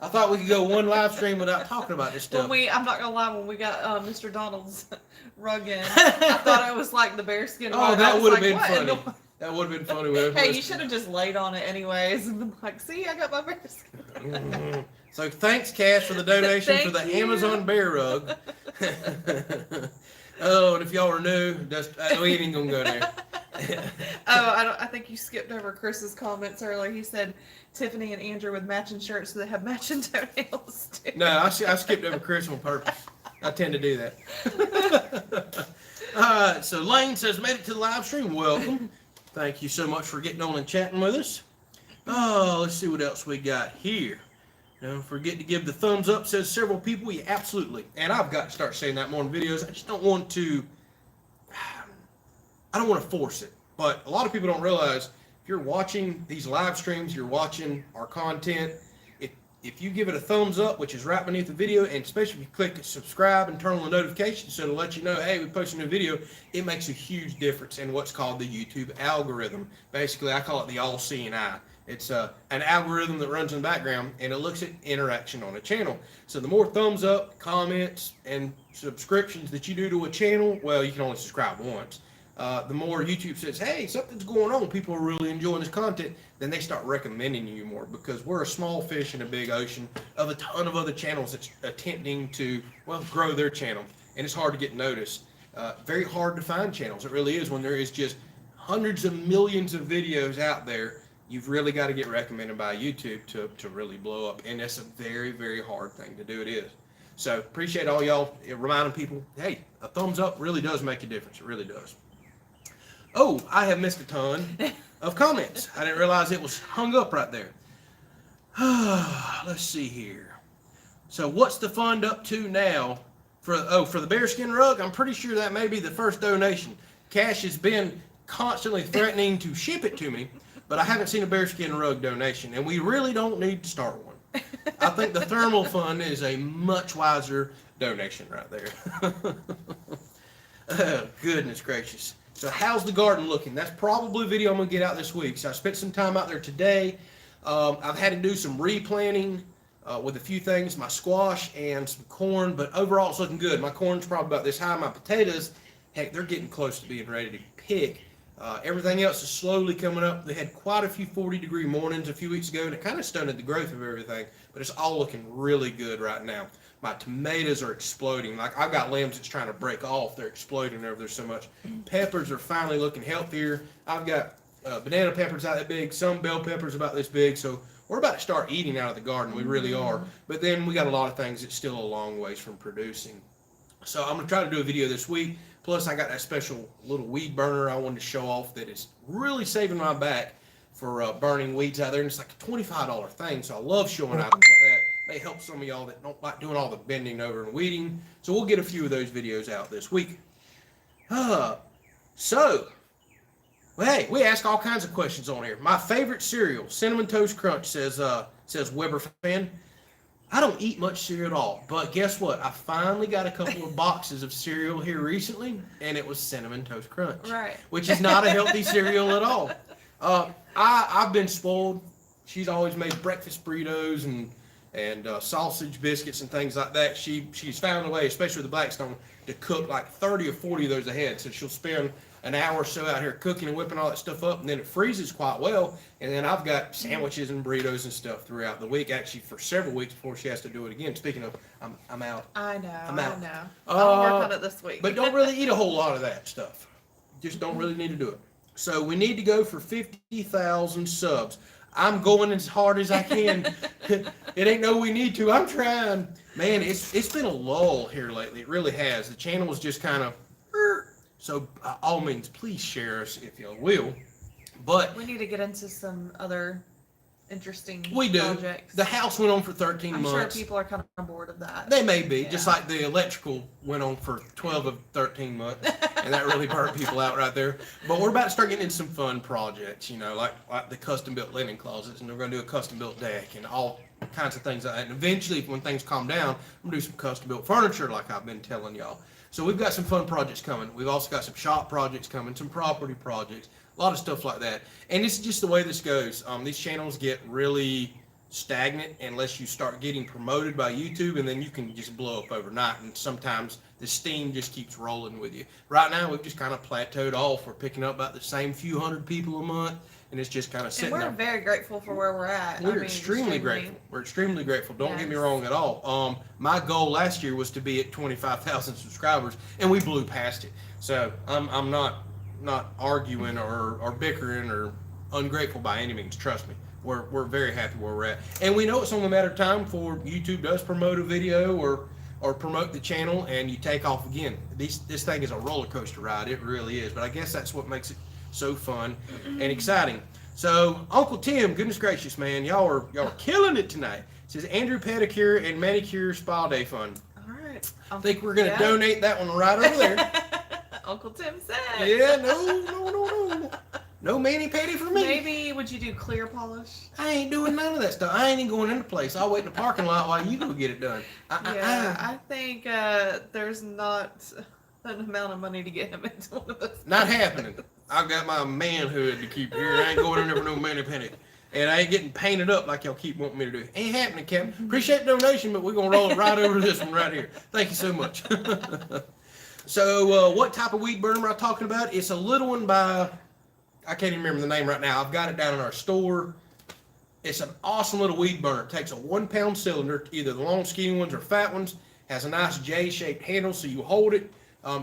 I thought we could go one live stream without talking about this stuff. I'm not gonna lie, when we got Mr. Donald's rug in, I thought it was like the bearskin rug. Oh, that would have been "What in funny. the-" That would have been funny. Hey, you should have just laid on it anyways and been like, see, I got my bearskin. So thanks, Cash, for the donation for the you. Amazon bear rug. Oh, and if y'all are new, we ain't even gonna go there. I think you skipped over Chris's comments earlier. He said Tiffany and Andrew with matching shirts, so they have matching toenails too. No, I skipped over Chris on purpose. I tend to do that. All right, so Lane says, made it to the live stream. Welcome. Thank you so much for getting on and chatting with us. Oh, let's see what else we got here. Don't forget to give the thumbs up, says several people. Yeah, absolutely. And I've got to start saying that more in videos. I just don't want to, I don't want to force it. But a lot of people don't realize if you're watching these live streams, you're watching our content, if you give it a thumbs up, which is right beneath the video, and especially if you click subscribe and turn on the notifications so to let you know, hey, we posted a new video, it makes a huge difference in what's called the YouTube algorithm. Basically, I call it the all-seeing eye. It's an algorithm that runs in the background, and it looks at interaction on a channel. So the more thumbs up, comments, and subscriptions that you do to a channel, well, you can only subscribe once. The more YouTube says, hey, something's going on, people are really enjoying this content, then they start recommending you more, because we're a small fish in a big ocean of a ton of other channels that's attempting to, well, grow their channel. And it's hard to get noticed. Very hard to find channels. It really is when there is just hundreds of millions of videos out there. You've really got to get recommended by YouTube to really blow up. And that's a very, very hard thing to do. It is. So appreciate all y'all reminding people, hey, a thumbs up really does make a difference. It really does. Oh, I have missed a ton of comments. I didn't realize it was hung up right there. Let's see here. So what's the fund up to now? For the bearskin rug? I'm pretty sure that may be the first donation. Cash has been constantly threatening to ship it to me, but I haven't seen a bearskin rug donation, and we really don't need to start one. I think the thermal fund is a much wiser donation right there. Oh, goodness gracious. So how's the garden looking? That's probably a video I'm going to get out this week. So I spent some time out there today. I've had to do some replanting with a few things, my squash and some corn, but overall it's looking good. My corn's probably about this high. My potatoes, heck, they're getting close to being ready to pick. Everything else is slowly coming up. They had quite a few 40-degree mornings a few weeks ago, and it kind of stunted the growth of everything, but it's all looking really good right now. My tomatoes are exploding. Like, I've got limbs that's trying to break off. They're exploding over there so much. Peppers are finally looking healthier. I've got banana peppers out that big, some bell peppers about this big, so we're about to start eating out of the garden. We really are. But then we got a lot of things that's still a long ways from producing. So I'm going to try to do a video this week. Plus, I got that special little weed burner I wanted to show off that is really saving my back for burning weeds out there. And it's like a $25 thing, so I love showing items like that. May help some of y'all that don't like doing all the bending over and weeding. So we'll get a few of those videos out this week. Well, hey, we ask all kinds of questions on here. My favorite cereal, Cinnamon Toast Crunch, says Weber fan. I don't eat much cereal at all, but guess what? I finally got a couple of boxes of cereal here recently, and it was Cinnamon Toast Crunch, right? Which is not a healthy cereal at all. I've been spoiled. She's always made breakfast burritos and sausage biscuits and things like that. She's found a way, especially with the Blackstone, to cook like 30 or 40 of those ahead. So she'll spend an hour or so out here cooking and whipping all that stuff up, and then it freezes quite well. And then I've got sandwiches and burritos and stuff throughout the week, actually for several weeks before she has to do it again. Speaking of, I'm out. I know. I'm out. I know. I'll work on it this week. But don't really eat a whole lot of that stuff. Just don't really need to do it. So we need to go for 50,000 subs. I'm going as hard as I can. It ain't no we need to. I'm trying. Man, it's been a lull here lately. It really has. The channel is just kind of... So, by all means, please share us if you will. But we need to get into some other interesting we do. projects. The house went on for 13 months. I'm sure people are kind of bored of that. They may be, just like the electrical went on for 12 of 13 months, and that really burnt people out right there. But we're about to start getting into some fun projects, you know, like the custom-built linen closets, and we're going to do a custom-built deck and all kinds of things like that. And eventually, when things calm down, I'm going to do some custom-built furniture like I've been telling y'all. So we've got some fun projects coming. We've also got some shop projects coming, some property projects, a lot of stuff like that. And this is just the way this goes. These channels get really stagnant unless you start getting promoted by YouTube, and then you can just blow up overnight. And sometimes the steam just keeps rolling with you. Right now, we've just kind of plateaued off. We're picking up about the same few hundred people a month, and it's just kind of sitting there. And we're very grateful for where we're at. We're extremely grateful. We're extremely grateful. Don't get me wrong at all. My goal last year was to be at 25,000 subscribers, and we blew past it. So I'm not arguing or bickering or ungrateful by any means. Trust me. We're very happy where we're at, and we know it's only a matter of time before YouTube does promote a video or promote the channel, and you take off again. This thing is a roller coaster ride. It really is. But I guess that's what makes it so fun and exciting. So Uncle Tim, goodness gracious, man, y'all are killing it tonight. It says Andrew Pedicure and Manicure Spa Day Fund. All right. I think we're gonna donate that one right over there. Uncle Tim said. Yeah, no. No mani-pedi for me. Maybe would you do clear polish? I ain't doing none of that stuff. I ain't even going in the place. I'll wait in the parking lot while you go get it done. I think there's not an amount of money to get him into one of those. Not happening. I've got my manhood to keep here. I ain't going in there for no mani-pedi. And I ain't getting painted up like y'all keep wanting me to do. Ain't happening, Kevin. Appreciate the donation, but we're going to roll it right over to this one right here. Thank you so much. So what type of weed burner am I talking about? It's a little one by, I can't even remember the name right now. I've got it down in our store. It's an awesome little weed burner. It takes a 1 pound cylinder, either the long skinny ones or fat ones. Has a nice J-shaped handle, so you hold it.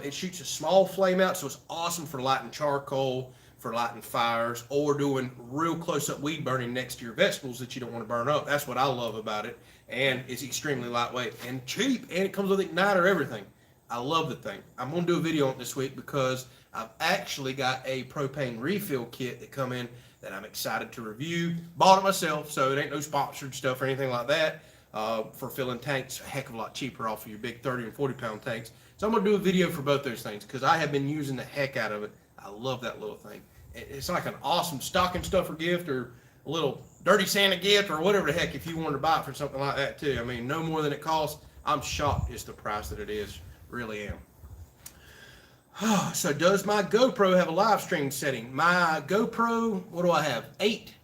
It shoots a small flame out, so it's awesome for lighting charcoal, for lighting fires, or doing real close-up weed burning next to your vegetables that you don't want to burn up. That's what I love about it, and it's extremely lightweight and cheap, and it comes with igniter, everything. I love the thing. I'm going to do a video on it this week because I've actually got a propane refill kit that come in that I'm excited to review. Bought it myself, so it ain't no sponsored stuff or anything like that. For filling tanks, a heck of a lot cheaper off of your big 30 and 40 pound tanks. So I'm going to do a video for both those things because I have been using the heck out of it. I love that little thing. It's like an awesome stocking stuffer gift or a little dirty Santa gift or whatever the heck if you wanted to buy it for something like that too. I mean, no more than it costs. I'm shocked it's the price that it is. Really am. So does my GoPro have a live stream setting? My GoPro, what do I have? 8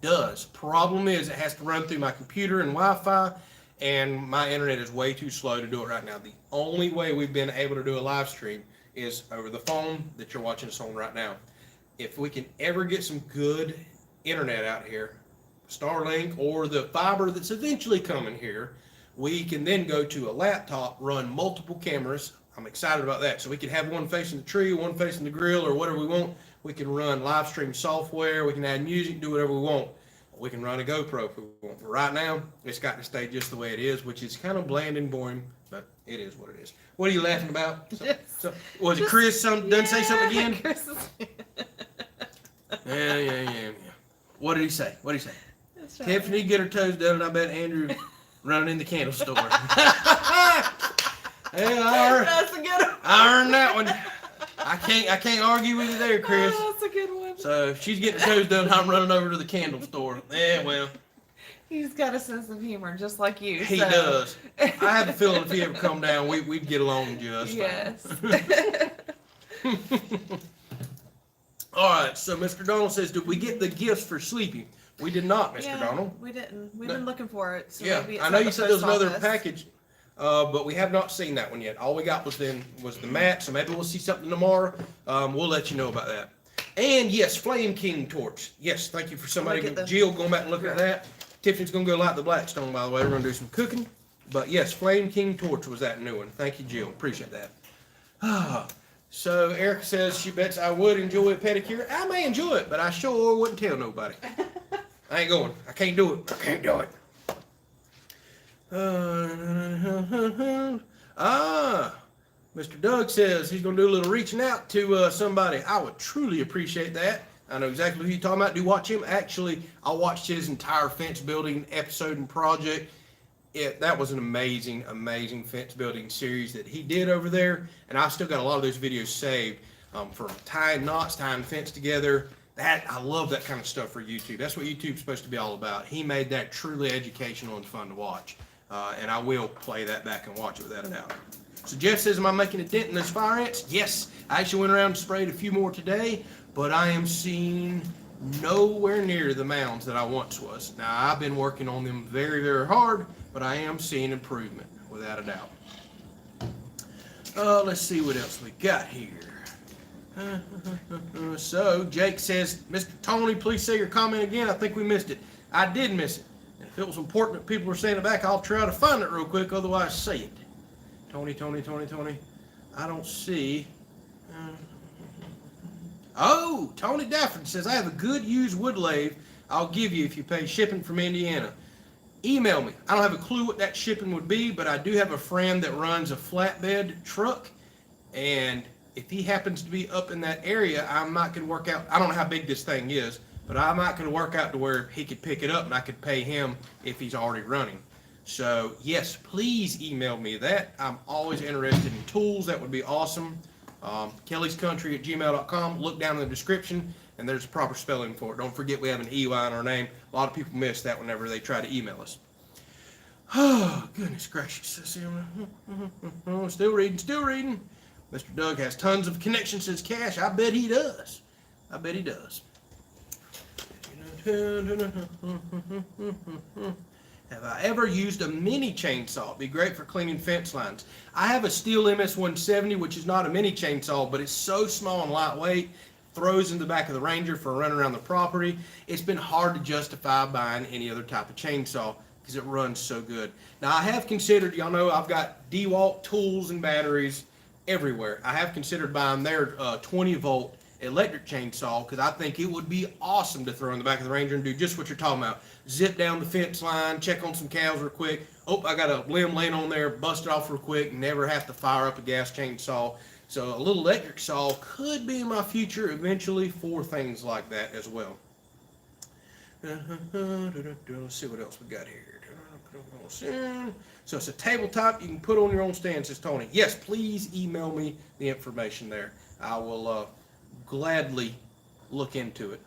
does. Problem is it has to run through my computer and Wi-Fi, and my internet is way too slow to do it right now. The only way we've been able to do a live stream is over the phone that you're watching us on right now. If we can ever get some good internet out here, Starlink or the fiber that's eventually coming here, we can then go to a laptop, run multiple cameras. I'm excited about that. So we can have one facing the tree, one facing the grill, or whatever we want. We can run live stream software. We can add music, do whatever we want. We can run a GoPro if we want. But right now, it's got to stay just the way it is, which is kind of bland and boring, but it is what it is. What are you laughing about? Was it Chris? Done say something again? Chris is... Yeah. What did he say? What did he say? That's right. Tiffany get her toes done, and I bet Andrew running in the candle store. Yeah, That's a good one. I earned that one. I can't argue with you there, Chris. Oh, that's a good one. So if she's getting her toes done, I'm running over to the candle store. Yeah, well. He's got a sense of humor, just like you. He does. I have a feeling if he ever come down, we'd get along just fine. All right, so Mr. Donald says, did we get the gifts for sleeping? We did not, Mr. Donald. We didn't. We've been looking for it. So yeah, maybe I know you said there was another office. package, but we have not seen that one yet. All we got was the mat, so maybe we'll see something tomorrow. We'll let you know about that. And yes, Flame King torch. Yes, thank you for somebody. Jill going back and looking at that. Tiffany's going to go light the Blackstone, by the way. We're going to do some cooking. But yes, Flame King torch was that new one. Thank you, Jill. Appreciate that. So Erica says she bets I would enjoy a pedicure. I may enjoy it, but I sure wouldn't tell nobody. I ain't going. I can't do it. I can't do it. Mr. Doug says he's going to do a little reaching out to somebody. I would truly appreciate that. I know exactly who you're talking about. Do watch him. Actually, I watched his entire fence building episode and project. That was an amazing, amazing fence building series that he did over there. And I still got a lot of those videos saved from tying knots, tying fence together. I love that kind of stuff for YouTube. That's what YouTube's supposed to be all about. He made that truly educational and fun to watch. And I will play that back and watch it without a doubt. So Jeff says, am I making a dent in those fire ants? Yes. I actually went around and sprayed a few more today, but I am seeing nowhere near the mounds that I once was. Now, I've been working on them very, very hard, but I am seeing improvement, without a doubt. Let's see what else we got here. So, Jake says, Mr. Tony, please say your comment again. I think we missed it. I did miss it. If it was important that people were saying it back, I'll try to find it real quick, otherwise say it. Tony. I don't see. Oh, Tony Dafford says, I have a good used wood lathe I'll give you if you pay shipping from Indiana. Email me. I don't have a clue what that shipping would be, but I do have a friend that runs a flatbed truck, and if he happens to be up in that area, I'm not going to work out. I don't know how big this thing is, but I'm not going to work out to where he could pick it up and I could pay him if he's already running. So, yes, please email me that. I'm always interested in tools. That would be awesome. Kelley'sCountry@gmail.com. Look down in the description, and there's a proper spelling for it. Don't forget we have an EY in our name. A lot of people miss that whenever they try to email us. Oh, goodness gracious. Still reading. Mr. Doug has tons of connections to his cash. I bet he does. Have I ever used a mini chainsaw? It'd be great for cleaning fence lines. I have a steel MS-170, which is not a mini chainsaw, but it's so small and lightweight, throws in the back of the Ranger for a run around the property. It's been hard to justify buying any other type of chainsaw because it runs so good. Now, I have considered, y'all know I've got DeWalt tools and batteries everywhere. I have considered buying their 20-volt electric chainsaw because I think it would be awesome to throw in the back of the Ranger and do just what you're talking about. Zip down the fence line, check on some cows real quick. Oh, I got a limb laying on there, bust it off real quick, and never have to fire up a gas chainsaw. So a little electric saw could be in my future eventually for things like that as well. Let's see what else we got here. So it's a tabletop you can put on your own stand, says Tony. Yes, please email me the information there. I will gladly look into it.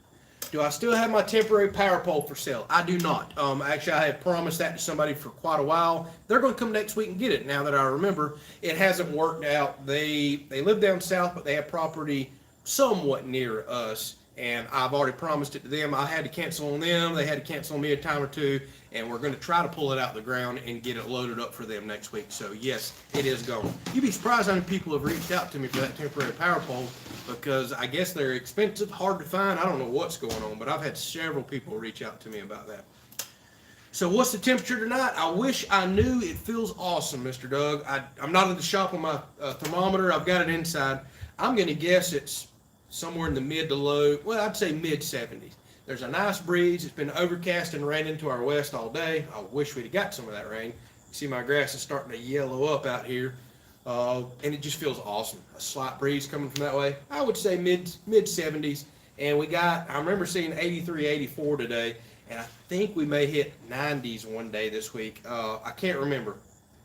Do I still have my temporary power pole for sale? I do not. Actually, I have promised that to somebody for quite a while. They're going to come next week and get it. Now that I remember, it hasn't worked out. They live down south, but they have property somewhat near us, and I've already promised it to them. I had to cancel on them. They had to cancel on me a time or two, and we're going to try to pull it out of the ground and get it loaded up for them next week. So yes, it is gone. You'd be surprised how many people have reached out to me for that temporary power pole, because I guess they're expensive, hard to find. I don't know what's going on, but I've had several people reach out to me about that. So what's the temperature tonight? I wish I knew. It feels awesome, Mr. Doug. I'm not in the shop with my thermometer. I've got it inside. I'm going to guess it's somewhere in the mid to low, well, I'd say mid 70s. There's a nice breeze. It's been overcast and raining to our west all day. I wish we'd have got some of that rain. You see my grass is starting to yellow up out here. And it just feels awesome. A slight breeze coming from that way. I would say mid 70s. And I remember seeing 83, 84 today. And I think we may hit 90s one day this week. I can't remember.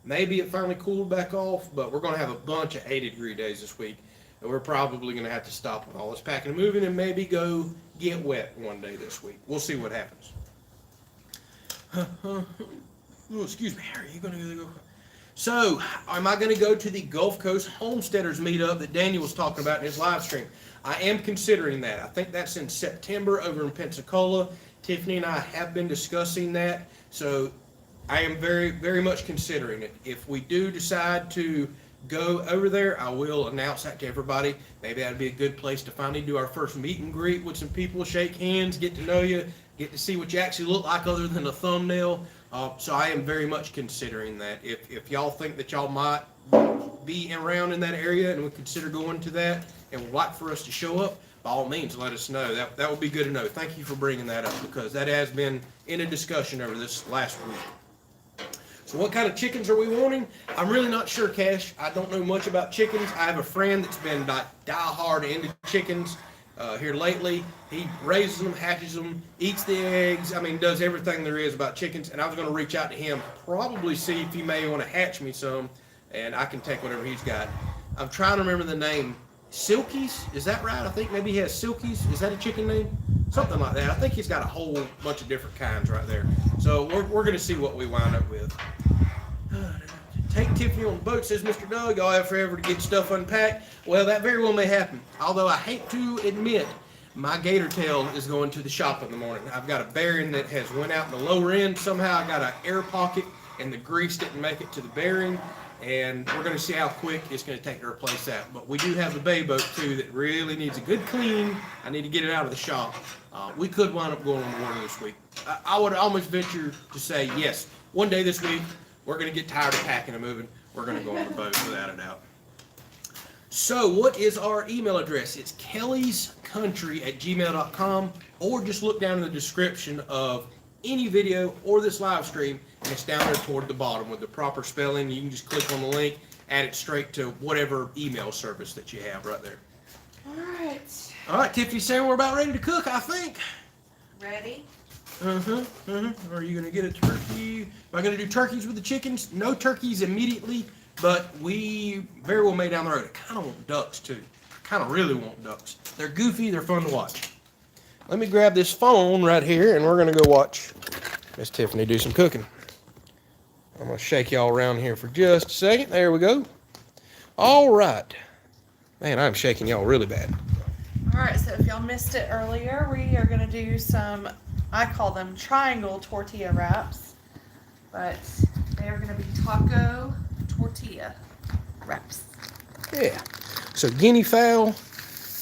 Maybe it finally cooled back off, but we're going to have a bunch of 80-degree days this week. And we're probably going to have to stop with all this packing and moving and maybe go get wet one day this week. We'll see what happens. Oh, excuse me. Are you going to go? So, am I going to go to the Gulf Coast Homesteaders meetup that Daniel was talking about in his live stream? I am considering that. I think that's in September over in Pensacola. Tiffany and I have been discussing that. So, I am very, very much considering it. If we do decide to go over there, I will announce that to everybody. Maybe that'd be a good place to finally do our first meet and greet with some people, shake hands, get to know you, get to see what you actually look like other than a thumbnail. So I am very much considering that. If y'all think that y'all might be around in that area and would consider going to that and would like for us to show up, by all means, let us know. That would be good to know. Thank you for bringing that up because that has been in a discussion over this last week. So what kind of chickens are we wanting? I'm really not sure, Cash. I don't know much about chickens. I have a friend that's been die-hard into chickens here lately. He raises them, hatches them, eats the eggs. I mean, does everything there is about chickens. And I was going to reach out to him, probably see if he may want to hatch me some, and I can take whatever he's got. I'm trying to remember the name. Silkies? Is that right? I think maybe he has Silkies. Is that a chicken name? Something like that. I think he's got a whole bunch of different kinds right there. So we're going to see what we wind up with. Take Tiffany on the boat, says Mr. Doug. Y'all have forever to get stuff unpacked. Well, that very well may happen. Although I hate to admit, my gator tail is going to the shop in the morning. I've got a bearing that has went out in the lower end. Somehow I got an air pocket and the grease didn't make it to the bearing. And we're going to see how quick it's going to take to replace that. But we do have the bay boat, too, that really needs a good clean. I need to get it out of the shop. We could wind up going on the water this week. I would almost venture to say, yes, one day this week, we're going to get tired of packing and moving. We're going to go on the boat without a doubt. So what is our email address? It's kellyscountry@gmail.com, or just look down in the description of any video or this live stream, and it's down there toward the bottom with the proper spelling. You can just click on the link, add it straight to whatever email service that you have right there. All right, Tiffany, saying we're about ready to cook, I think. Ready? Are you going to get a turkey? Am I going to do turkeys with the chickens? No turkeys immediately, but we very well may down the road. I kind of want ducks, too. Kind of really want ducks. They're goofy. They're fun to watch. Let me grab this phone right here, and we're going to go watch Miss Tiffany do some cooking. I'm going to shake y'all around here for just a second. There we go. All right. Man, I'm shaking y'all really bad. All right, so if y'all missed it earlier, we are going to do some I call them triangle tortilla wraps, but they are going to be taco tortilla wraps. Yeah. So guinea fowl,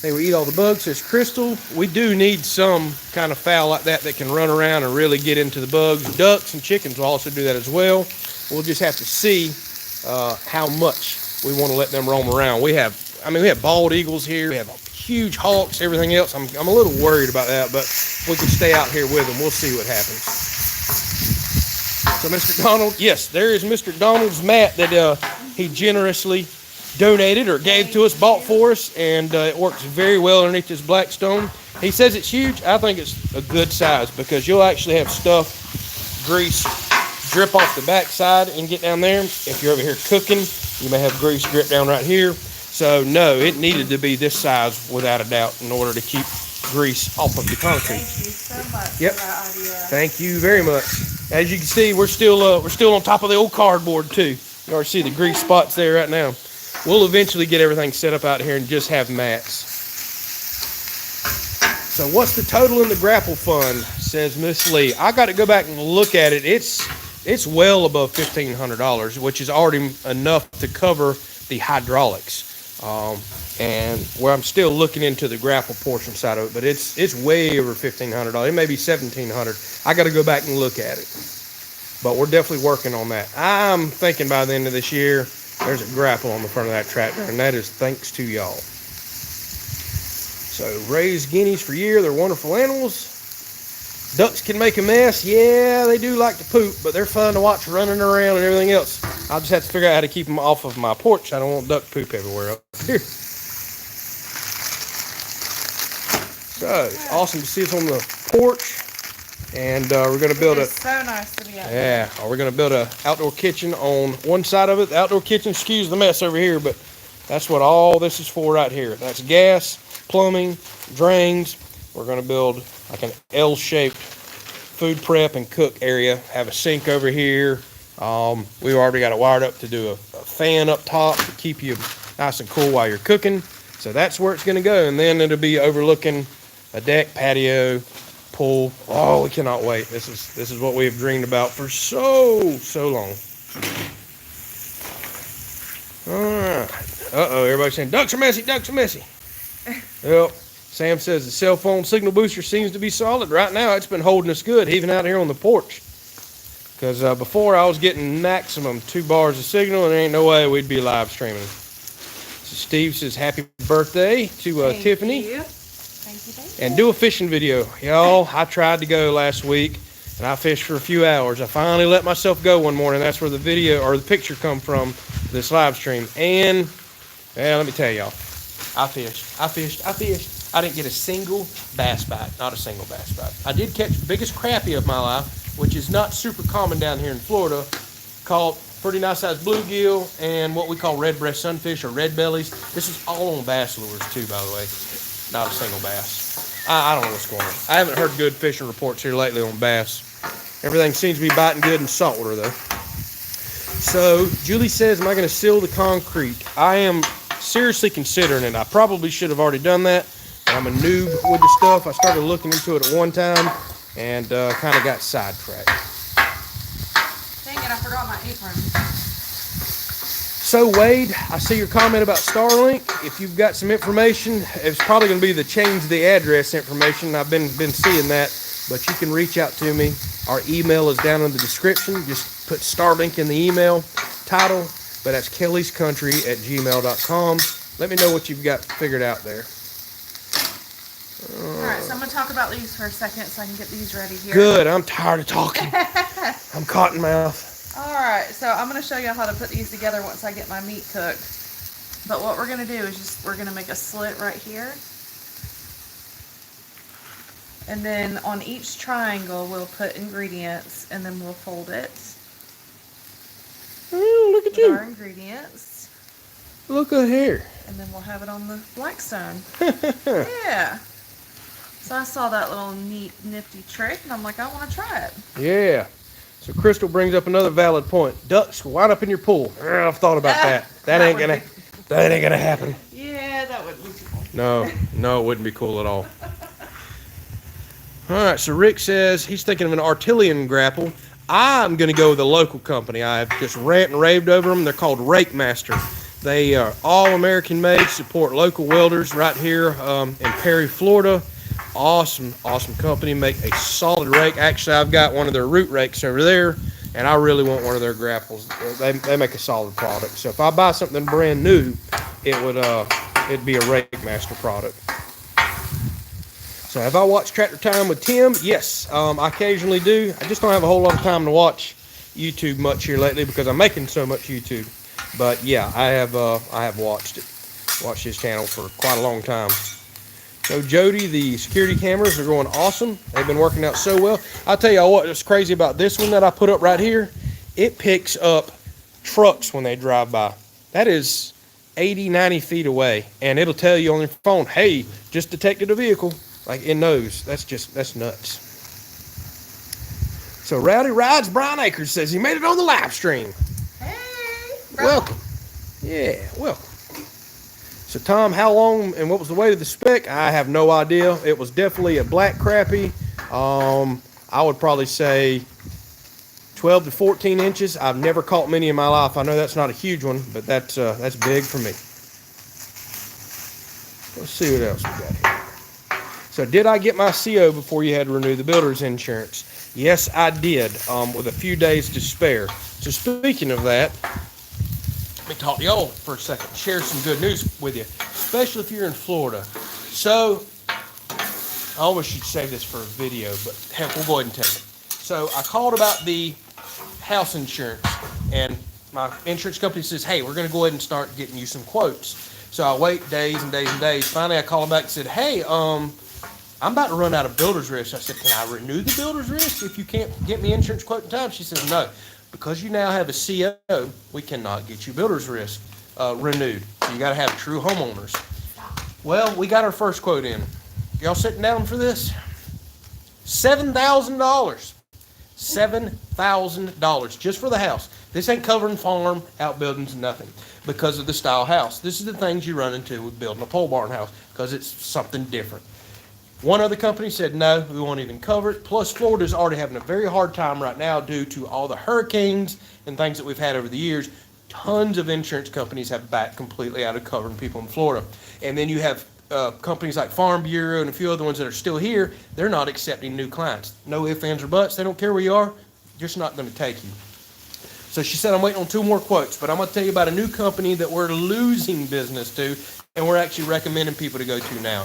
they will eat all the bugs. Says Crystal, we do need some kind of fowl like that can run around and really get into the bugs. Ducks and chickens will also do that as well. We'll just have to see how much we want to let them roam around. We have bald eagles here. We have huge hawks, everything else. I'm a little worried about that, but we can stay out here with them. We'll see what happens. So Mr. Donald, yes, there is Mr. Donald's mat that he generously donated or gave to us, bought for us, and it works very well underneath this Blackstone. He says it's huge. I think it's a good size because you'll actually have stuff, grease, drip off the backside and get down there. If you're over here cooking, you may have grease drip down right here. So no, it needed to be this size without a doubt in order to keep grease off of the concrete. Thank you so much for that idea. Thank you very much. As you can see, we're still on top of the old cardboard too. You already see the grease spots there right now. We'll eventually get everything set up out here and just have mats. So what's the total in the grapple fund, says Miss Lee. I got to go back and look at it. It's well above $1,500, which is already enough to cover the hydraulics. And where I'm still looking into the grapple portion side of it, but it's way over $1,500. It may be $1,700. I got to go back and look at it, but we're definitely working on that. I'm thinking by the end of this year, there's a grapple on the front of that tractor, and that is thanks to y'all. So raised guineas for year. They're wonderful animals. Ducks can make a mess. Yeah, they do like to poop, but they're fun to watch running around and everything else. I'll just have to figure out how to keep them off of my porch. I don't want duck poop everywhere up here. So it's awesome to see us on the porch, and we're going to build It's so nice to be out there. Yeah, we're going to build an outdoor kitchen on one side of it. The outdoor kitchen, excuse the mess over here, but that's what all this is for right here. That's gas, plumbing, drains. We're going to build like an L-shaped food prep and cook area. Have a sink over here. We've already got it wired up to do a fan up top to keep you nice and cool while you're cooking. So that's where it's going to go. And then it'll be overlooking a deck, patio, pool. Oh, we cannot wait. This is what we have dreamed about for so long. All right. Uh-oh, everybody's saying, ducks are messy, ducks are messy. Well, Sam says the cell phone signal booster seems to be solid. Right now, it's been holding us good, even out here on the porch. Because before, I was getting maximum 2 bars of signal, and there ain't no way we'd be live streaming. So Steve says happy birthday to Tiffany. Thank you. Thank you. And do a fishing video. Y'all, I tried to go last week, and I fished for a few hours. I finally let myself go one morning. That's where the video, or the picture come from, this live stream. And, well, let me tell y'all, I fished. I didn't get a single bass bite. Not a single bass bite. I did catch the biggest crappie of my life, which is not super common down here in Florida. Caught pretty nice sized bluegill and what we call red breast sunfish or red bellies. This is all on bass lures too, by the way. Not a single bass. I don't know what's going on. I haven't heard good fishing reports here lately on bass. Everything seems to be biting good in saltwater though. So Julie says, am I going to seal the concrete? I am seriously considering it. I probably should have already done that. I'm a noob with the stuff. I started looking into it at one time and kind of got sidetracked. Dang it, I forgot my apron. So Wade, I see your comment about Starlink. If you've got some information, it's probably going to be the change the address information. I've been seeing that, but you can reach out to me. Our email is down in the description. Just put Starlink in the email title, but that's kellyscountry@gmail.com. Let me know what you've got figured out there. Alright, so I'm going to talk about these for a second so I can get these ready here. Good, I'm tired of talking. I'm cotton mouth. Alright, so I'm going to show you how to put these together once I get my meat cooked. But what we're going to do is we're going to make a slit right here. And then on each triangle we'll put ingredients and then we'll fold it. Oh, look at you. Our ingredients. Look at here. And then we'll have it on the Blackstone. Yeah. So I saw that little neat, nifty trick, and I'm like, I want to try it. Yeah. So Crystal brings up another valid point. Ducks wind up in your pool. I've thought about that. That ain't gonna happen. Yeah, that would be cool. No, it wouldn't be cool at all. All right, so Rick says he's thinking of an Artilian grapple. I'm going to go with a local company. I've just rant and raved over them. They're called Rake Master. They are all American made, support local welders right here in Perry, Florida. Awesome company. Make a solid rake. Actually, I've got one of their root rakes over there, and I really want one of their grapples. They make a solid product. So if I buy something brand new, it'd be a Rake Master product. So have I watched Tractor Time with Tim? Yes, I occasionally do. I just don't have a whole lot of time to watch YouTube much here lately because I'm making so much YouTube. But yeah, I have watched it. Watched his channel for quite a long time. So Jody, the security cameras are going awesome. They've been working out so well. I'll tell you what's crazy about this one that I put up right here. It picks up trucks when they drive by. That is 80, 90 feet away. And it'll tell you on your phone, hey, just detected a vehicle. Like it knows. That's nuts. So Rowdy Rides Brian Akers says he made it on the live stream. Hey, welcome. Yeah, welcome. So Tom, how long and what was the weight of the speck? I have no idea. It was definitely a black crappie. I would probably say 12 to 14 inches. I've never caught many in my life. I know that's not a huge one, but that's big for me. Let's see what else we got here. So did I get my CO before you had to renew the builder's insurance? Yes, I did, with a few days to spare. So speaking of that, let me talk to y'all for a second, share some good news with you, especially if you're in Florida. So I almost should save this for a video, but heck, we'll go ahead and take it. So I called about the house insurance, and my insurance company says, hey, we're going to go ahead and start getting you some quotes. So I wait days and days and days. Finally, I called them back and said, hey, I'm about to run out of builder's risk. I said, can I renew the builder's risk if you can't get me insurance quote in time? She says, no. Because you now have a CO, we cannot get you builder's risk renewed. You got to have true homeowners. Well, we got our first quote in. Y'all sitting down for this? $7,000. $7,000 just for the house. This ain't covering farm, outbuildings, nothing. Because of the style house. This is the things you run into with building a pole barn house because it's something different. One other company said, no, we won't even cover it. Plus, Florida's already having a very hard time right now due to all the hurricanes and things that we've had over the years. Tons of insurance companies have backed completely out of covering people in Florida. And then you have companies like Farm Bureau and a few other ones that are still here. They're not accepting new clients. No ifs, ands, or buts. They don't care where you are. Just not going to take you. So she said, I'm waiting on 2 more quotes, but I'm going to tell you about a new company that we're losing business to, and we're actually recommending people to go to now.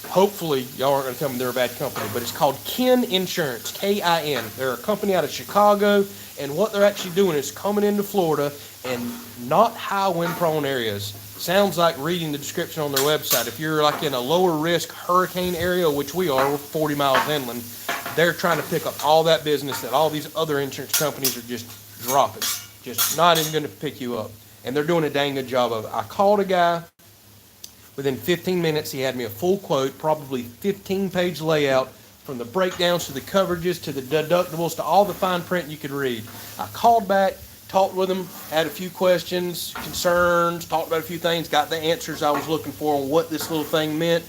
Hopefully, y'all aren't going to tell me they're a bad company, but it's called Kin Insurance, K-I-N. They're a company out of Chicago, and what they're actually doing is coming into Florida and not high wind-prone areas. Sounds like reading the description on their website. If you're like in a lower risk hurricane area, which we are, we're 40 miles inland, they're trying to pick up all that business that all these other insurance companies are just dropping. Just not even going to pick you up. And they're doing a dang good job of it. I called a guy. Within 15 minutes, he had me a full quote, probably 15-page layout from the breakdowns to the coverages to the deductibles to all the fine print you could read. I called back, talked with him, had a few questions, concerns, talked about a few things, got the answers I was looking for on what this little thing meant.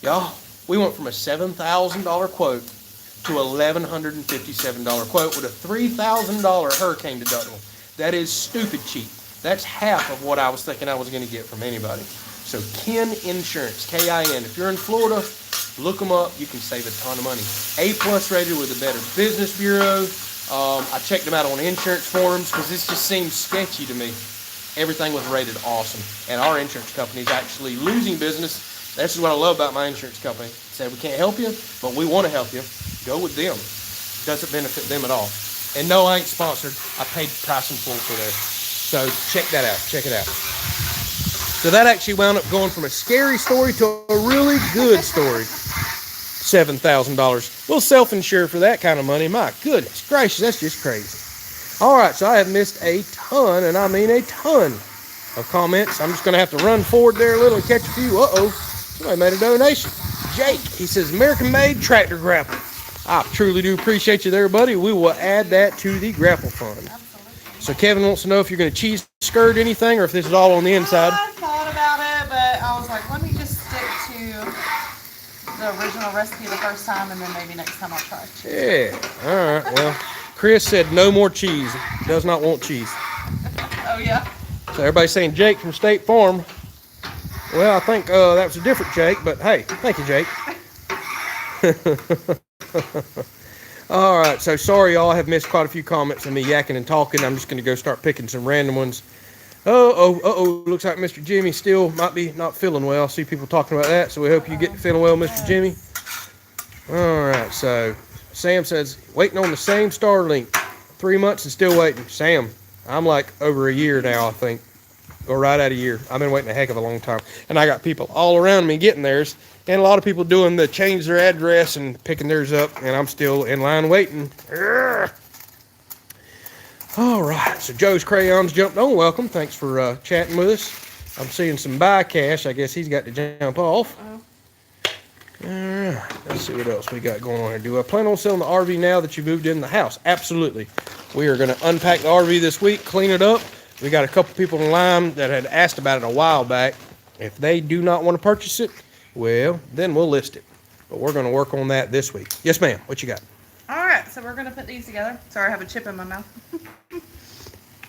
Y'all, we went from a $7,000 quote to $1,157 quote with a $3,000 hurricane deductible. That is stupid cheap. That's half of what I was thinking I was going to get from anybody. So Kin Insurance, K-I-N. If you're in Florida, look them up. You can save a ton of money. A+ rated with the Better Business Bureau. I checked them out on insurance forums because this just seems sketchy to me. Everything was rated awesome. And our insurance company is actually losing business. This is what I love about my insurance company. Say we can't help you, but we want to help you. Go with them. Doesn't benefit them at all. And no, I ain't sponsored. I paid price in full for theirs. So check that out. Check it out. So that actually wound up going from a scary story to a really good story. $7,000. We'll self-insure for that kind of money. My goodness gracious, that's just crazy. All right, so I have missed a ton, and I mean a ton of comments. I'm just going to have to run forward there a little and catch a few. Uh-oh, somebody made a donation. Jake, he says, American-made tractor grapple. I truly do appreciate you there, buddy. We will add that to the grapple fund. So Kevin wants to know if you're going to cheese skirt anything or if this is all on the inside. I thought about it, but I was like, let me just stick to the original recipe the first time, and then maybe next time I'll try cheese. Yeah. All right. Well, Chris said no more cheese. Does not want cheese. Oh, yeah? So everybody's saying Jake from State Farm. Well, I think that was a different Jake, but hey, thank you, Jake. All right, so sorry y'all, I have missed quite a few comments of me yakking and talking. I'm just going to go start picking some random ones. Looks like Mr. Jimmy still might be not feeling well. I see people talking about that, so we hope you get feeling well, Mr. Jimmy. All right, so Sam says, waiting on the same Starlink. 3 months and still waiting. Sam, I'm like over a year now, I think. Or right at a year. I've been waiting a heck of a long time. And I got people all around me getting theirs. And a lot of people doing the change their address and picking theirs up. And I'm still in line waiting. Urgh. All right. So Joe's Crayons jumped on. Welcome. Thanks for chatting with us. I'm seeing some buy cash. I guess he's got to jump off. All right. Let's see what else we got going on here. Do I plan on selling the RV now that you moved in the house? Absolutely. We are going to unpack the RV this week, clean it up. We got a couple people in line that had asked about it a while back. If they do not want to purchase it, well, then we'll list it. But we're going to work on that this week. Yes, ma'am. What you got? All right, so we're going to put these together. Sorry, I have a chip in my mouth.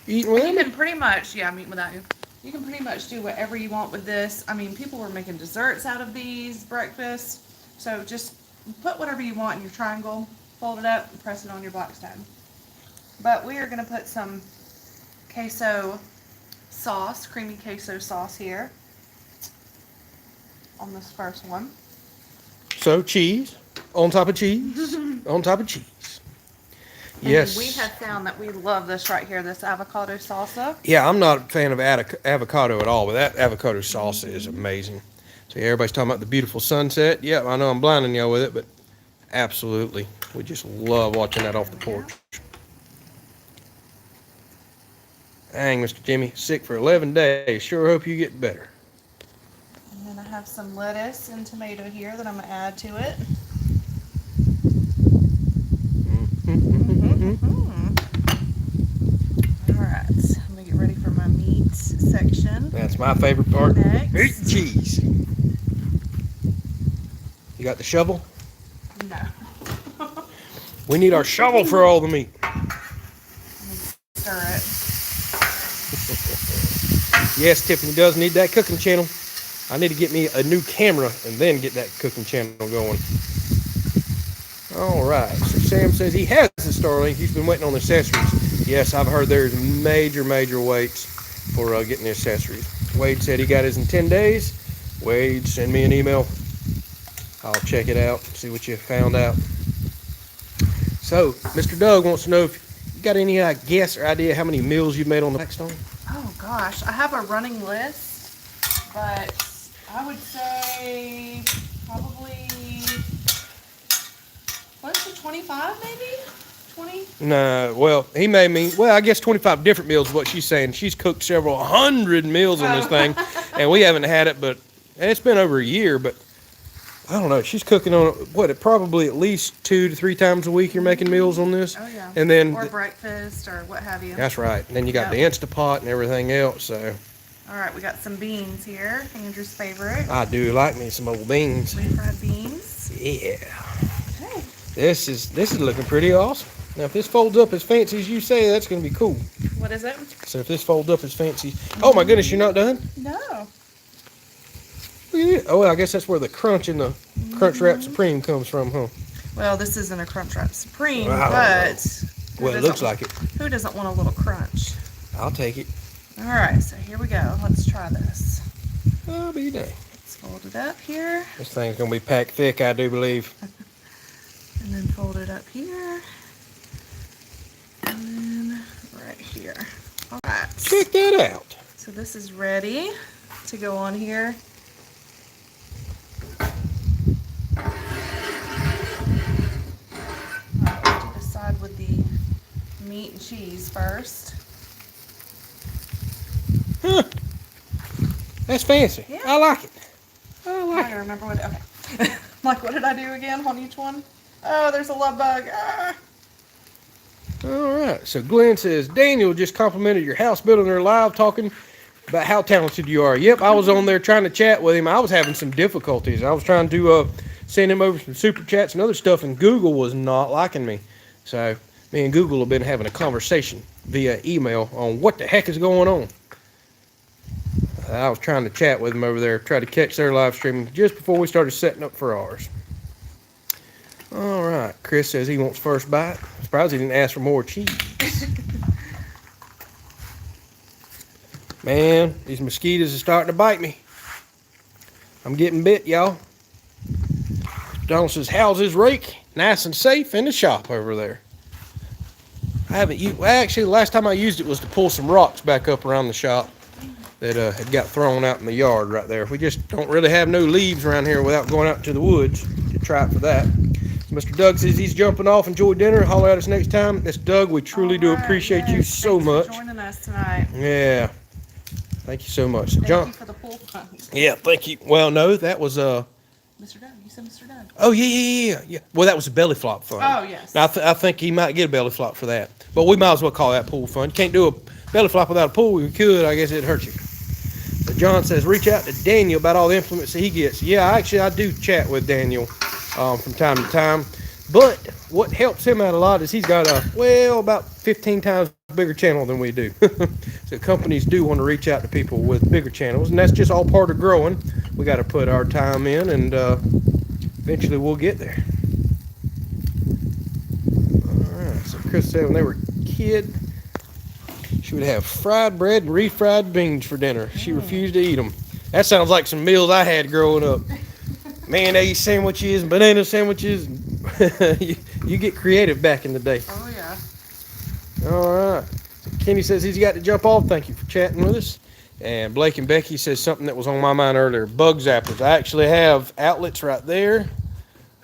Eating with You them? can pretty much, yeah, I'm eating without you. You can pretty much do whatever you want with this. I mean, people were making desserts out of these, breakfast. So just put whatever you want in your triangle, fold it up, and press it on your Blackstone. But we are going to put some queso sauce, creamy queso sauce here on this first one. So cheese, on top of cheese, on top of cheese. Yes. And we have found that we love this right here, this avocado salsa. Yeah, I'm not a fan of avocado at all, but that avocado salsa is amazing. So yeah, everybody's talking about the beautiful sunset. Yeah, I know I'm blinding y'all with it, but absolutely. We just love watching that off the porch. Dang, Mr. Jimmy, sick for 11 days. Sure hope you get better. And then I have some lettuce and tomato here that I'm going to add to it. All right, I'm going to get ready for my meat section. That's my favorite part. Next. Meat and cheese. You got the shovel? No. We need our shovel for all the meat. Stir it. Yes, Tiffany does need that cooking channel. I need to get me a new camera and then get that cooking channel going. All right. So Sam says he has the Starlink. He's been waiting on the accessories. Yes, I've heard there's major waits for getting the accessories. Wade said he got his in 10 days. Wade, send me an email. I'll check it out, see what you found out. So, Mr. Doug wants to know if you got any guess or idea how many meals you've made on the Blackstone? Oh gosh, I have a running list, but I would say probably close to 25 maybe? 20? No, well, he made me, well, I guess 25 different meals is what she's saying. She's cooked several hundred meals on this thing, and we haven't had it, but it's been over a year, but I don't know. She's cooking on it, probably at least 2 to 3 times a week you're making meals on this. Oh, yeah. And then, or breakfast or what have you. That's right. And then you got the Instapot and everything else, so. All right, we got some beans here. Andrew's favorite. I do like me some old beans. Refried beans. Yeah. Okay. This is looking pretty awesome. Now, if this folds up as fancy as you say, that's going to be cool. What is it? So if this folds up as fancy. Oh, my goodness, you're not done? No. Look at it. Oh, well, I guess that's where the crunch in the Crunch Wrap Supreme comes from, huh? Well, this isn't a Crunch Wrap Supreme, Well, but... Well, it looks like it. Who doesn't want a little crunch? I'll take it. All right, so here we go. Let's try this. I'll be dang. Let's fold it up here. This thing's going to be packed thick, I do believe. And then fold it up here. And then right here. All right. Check that out. So this is ready to go on here. I'll decide with the meat and cheese first. Huh. That's fancy. Yeah. I like it. I I like don't remember what. Okay. Like, what did I do again on each one? Oh, there's a love bug. Ah. it. All right. So Glenn says, Daniel just complimented your house building there live, talking about how talented you are. Yep, I was on there trying to chat with him. I was having some difficulties. I was trying to send him over some super chats and other stuff, and Google was not liking me. So me and Google have been having a conversation via email on what the heck is going on. I was trying to chat with them over there, try to catch their live stream just before we started setting up for ours. All right, Chris says he wants first bite. Surprised he didn't ask for more cheese. Man, these mosquitoes are starting to bite me. I'm getting bit, y'all. Donald says, how's his rake? Nice and safe in the shop over there. I haven't used, well, actually, the last time I used it was to pull some rocks back up around the shop that had got thrown out in the yard right there. We just don't really have no leaves around here without going out to the woods to try it for that. So Mr. Doug says he's jumping off. Enjoy dinner. Holler at us next time. That's Doug. We truly do appreciate you so much. Thanks for joining us tonight. Yeah. Thank you so much. Thank John, you for the pool fund. yeah, thank you. Well, no, that was Mr. Doug. You said Mr. Doug. Oh yeah. Well, that was a belly flop fund. Oh yes. Now, I think he might get a belly flop for that, but we might as well call that pool fund. Can't do a belly flop without a pool. We could, I guess it'd hurt you. But John says reach out to Daniel about all the implements that he gets. Yeah, I do chat with Daniel from time to time. But what helps him out a lot is he's got about 15 times bigger channel than we do. So companies do want to reach out to people with bigger channels, and that's just all part of growing. We got to put our time in, and eventually we'll get there. All right. So Chris said when they were a kid, she would have fried bread and refried beans for dinner. She refused to eat them. That sounds like some meals I had growing up. Mayonnaise sandwiches and banana sandwiches. You get creative back in the day. Oh yeah. All right. Kenny says he's got to jump off. Thank you for chatting with us. And Blake and Becky says something that was on my mind earlier. Bug zappers. I actually have outlets right there.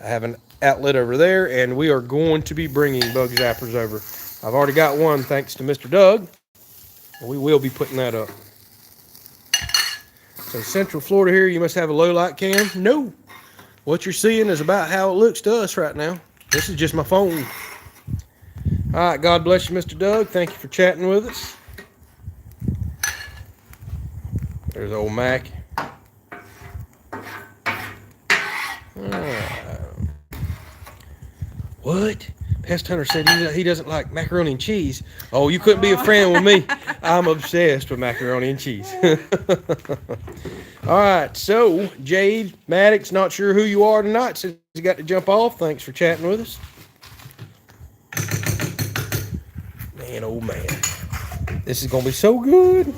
I have an outlet over there, and we are going to be bringing bug zappers over. I've already got one thanks to Mr. Doug. We will be putting that up. So Central Florida here, you must have a low light cam. No. What you're seeing is about how it looks to us right now. This is just my phone. All right, God bless you, Mr. Doug. Thank you for chatting with us. There's old Mac. What? Pest Hunter said he doesn't like macaroni and cheese. Oh, you couldn't be a friend with me. I'm obsessed with macaroni and cheese. All right, so Jade Maddox, not sure who you are tonight, says you got to jump off. Thanks for chatting with us. Man, oh man. This is going to be so good.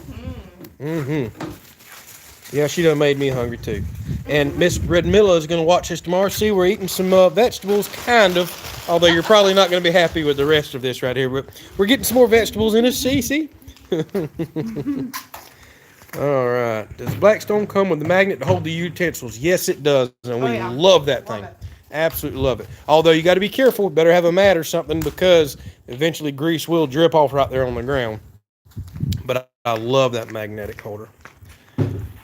Yeah, she done made me hungry too. And Miss Redmilla is going to watch this tomorrow. See, we're eating some vegetables, kind of. Although you're probably not going to be happy with the rest of this right here. But we're getting some more vegetables in us. See? All right. Does Blackstone come with the magnet to hold the utensils? Yes, it does. And we love that thing. Absolutely love it. Although you got to be careful. Better have a mat or something because eventually grease will drip off right there on the ground. But I love that magnetic holder.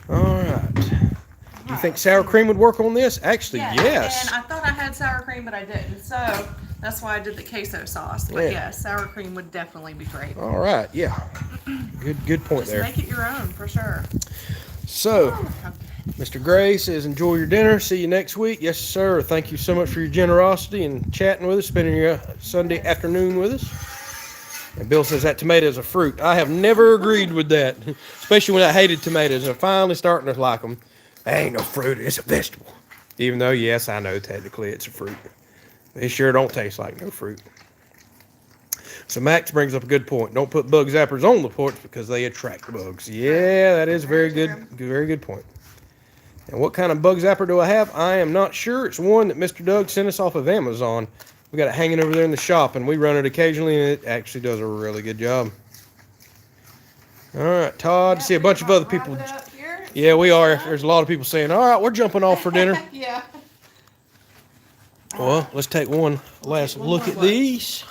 All right. Do you think sour cream would work on this? Actually, yes. And I thought I had sour cream, but I didn't. So that's why I did the queso sauce. But yeah, sour cream would definitely be great. All right. Yeah. Good point there. Make it your own for sure. So, Mr. Gray says, enjoy your dinner. See you next week. Yes, sir. Thank you so much for your generosity and chatting with us, spending your Sunday afternoon with us. And Bill says that tomato is a fruit. I have never agreed with that, especially when I hated tomatoes. I'm finally starting to like them. That ain't no fruit. It's a vegetable. Even though, yes, I know technically it's a fruit. They sure don't taste like no fruit. So Max brings up a good point. Don't put bug zappers on the porch because they attract bugs. Yeah, that is a very good point. And what kind of bug zapper do I have? I am not sure. It's one that Mr. Doug sent us off of Amazon. We got it hanging over there in the shop, and we run it occasionally, and it actually does a really good job. All right, Todd. See a bunch of other people. Yeah, we are. There's a lot of people saying, all right, we're jumping off for dinner. Yeah. Well, let's take one last look at these.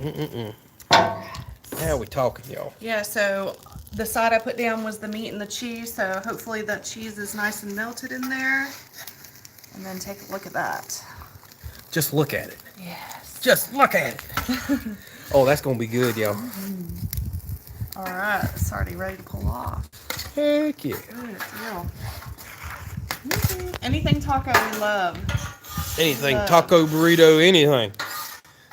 Now we talking, y'all. Yeah, so the side I put down was the meat and the cheese, so hopefully that cheese is nice and melted in there. And then take a look at that. Just look at it. Yes. Just look at it. Oh, that's going to be good, y'all. All right, it's already ready to pull off. Heck yeah. Ooh, it's real. Anything taco we love. Anything, taco, burrito, anything.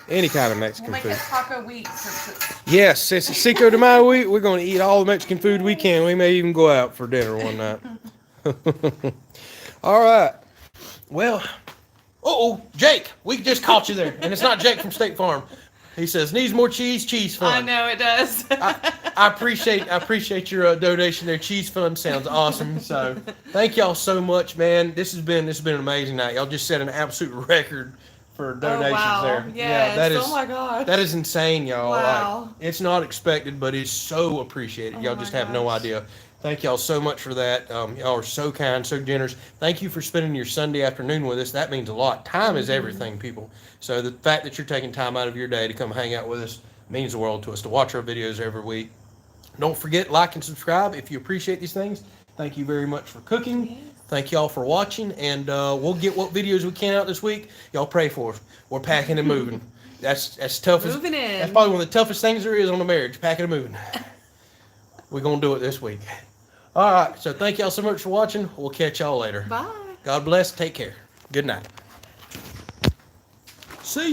Any kind of Mexican We'll make food. it taco week since it's... Yes, it's Cinco de Mayo week. We're going to eat all the Mexican food we can. We may even go out for dinner one night. All right. Well, Jake, we just caught you there. And it's not Jake from State Farm. He says, needs more cheese, cheese fun. I know it does. I appreciate your donation there. Cheese fun sounds awesome. So thank y'all so much, man. This has been an amazing night. Y'all just set an absolute record for donations there. Yes. Yeah, that is, oh my gosh. that is insane, y'all. Wow. Like, it's not expected, but it's so appreciated. Y'all just have no idea. Thank y'all so much for that. Y'all are so kind, so generous. Thank you for spending your Sunday afternoon with us. That means a lot. Time is everything, people. So the fact that you're taking time out of your day to come hang out with us means the world to us, to watch our videos every week. Don't forget, like and subscribe if you appreciate these things. Thank you very much for cooking. Thank y'all for watching, and we'll get what videos we can out this week. Y'all pray for us. We're packing and moving. That's tough. Moving in. That's probably one of the toughest things there is on a marriage, packing and moving. We're going to do it this week. All right, so thank y'all so much for watching. We'll catch y'all later. Bye. God bless. Take care. Good night. See ya.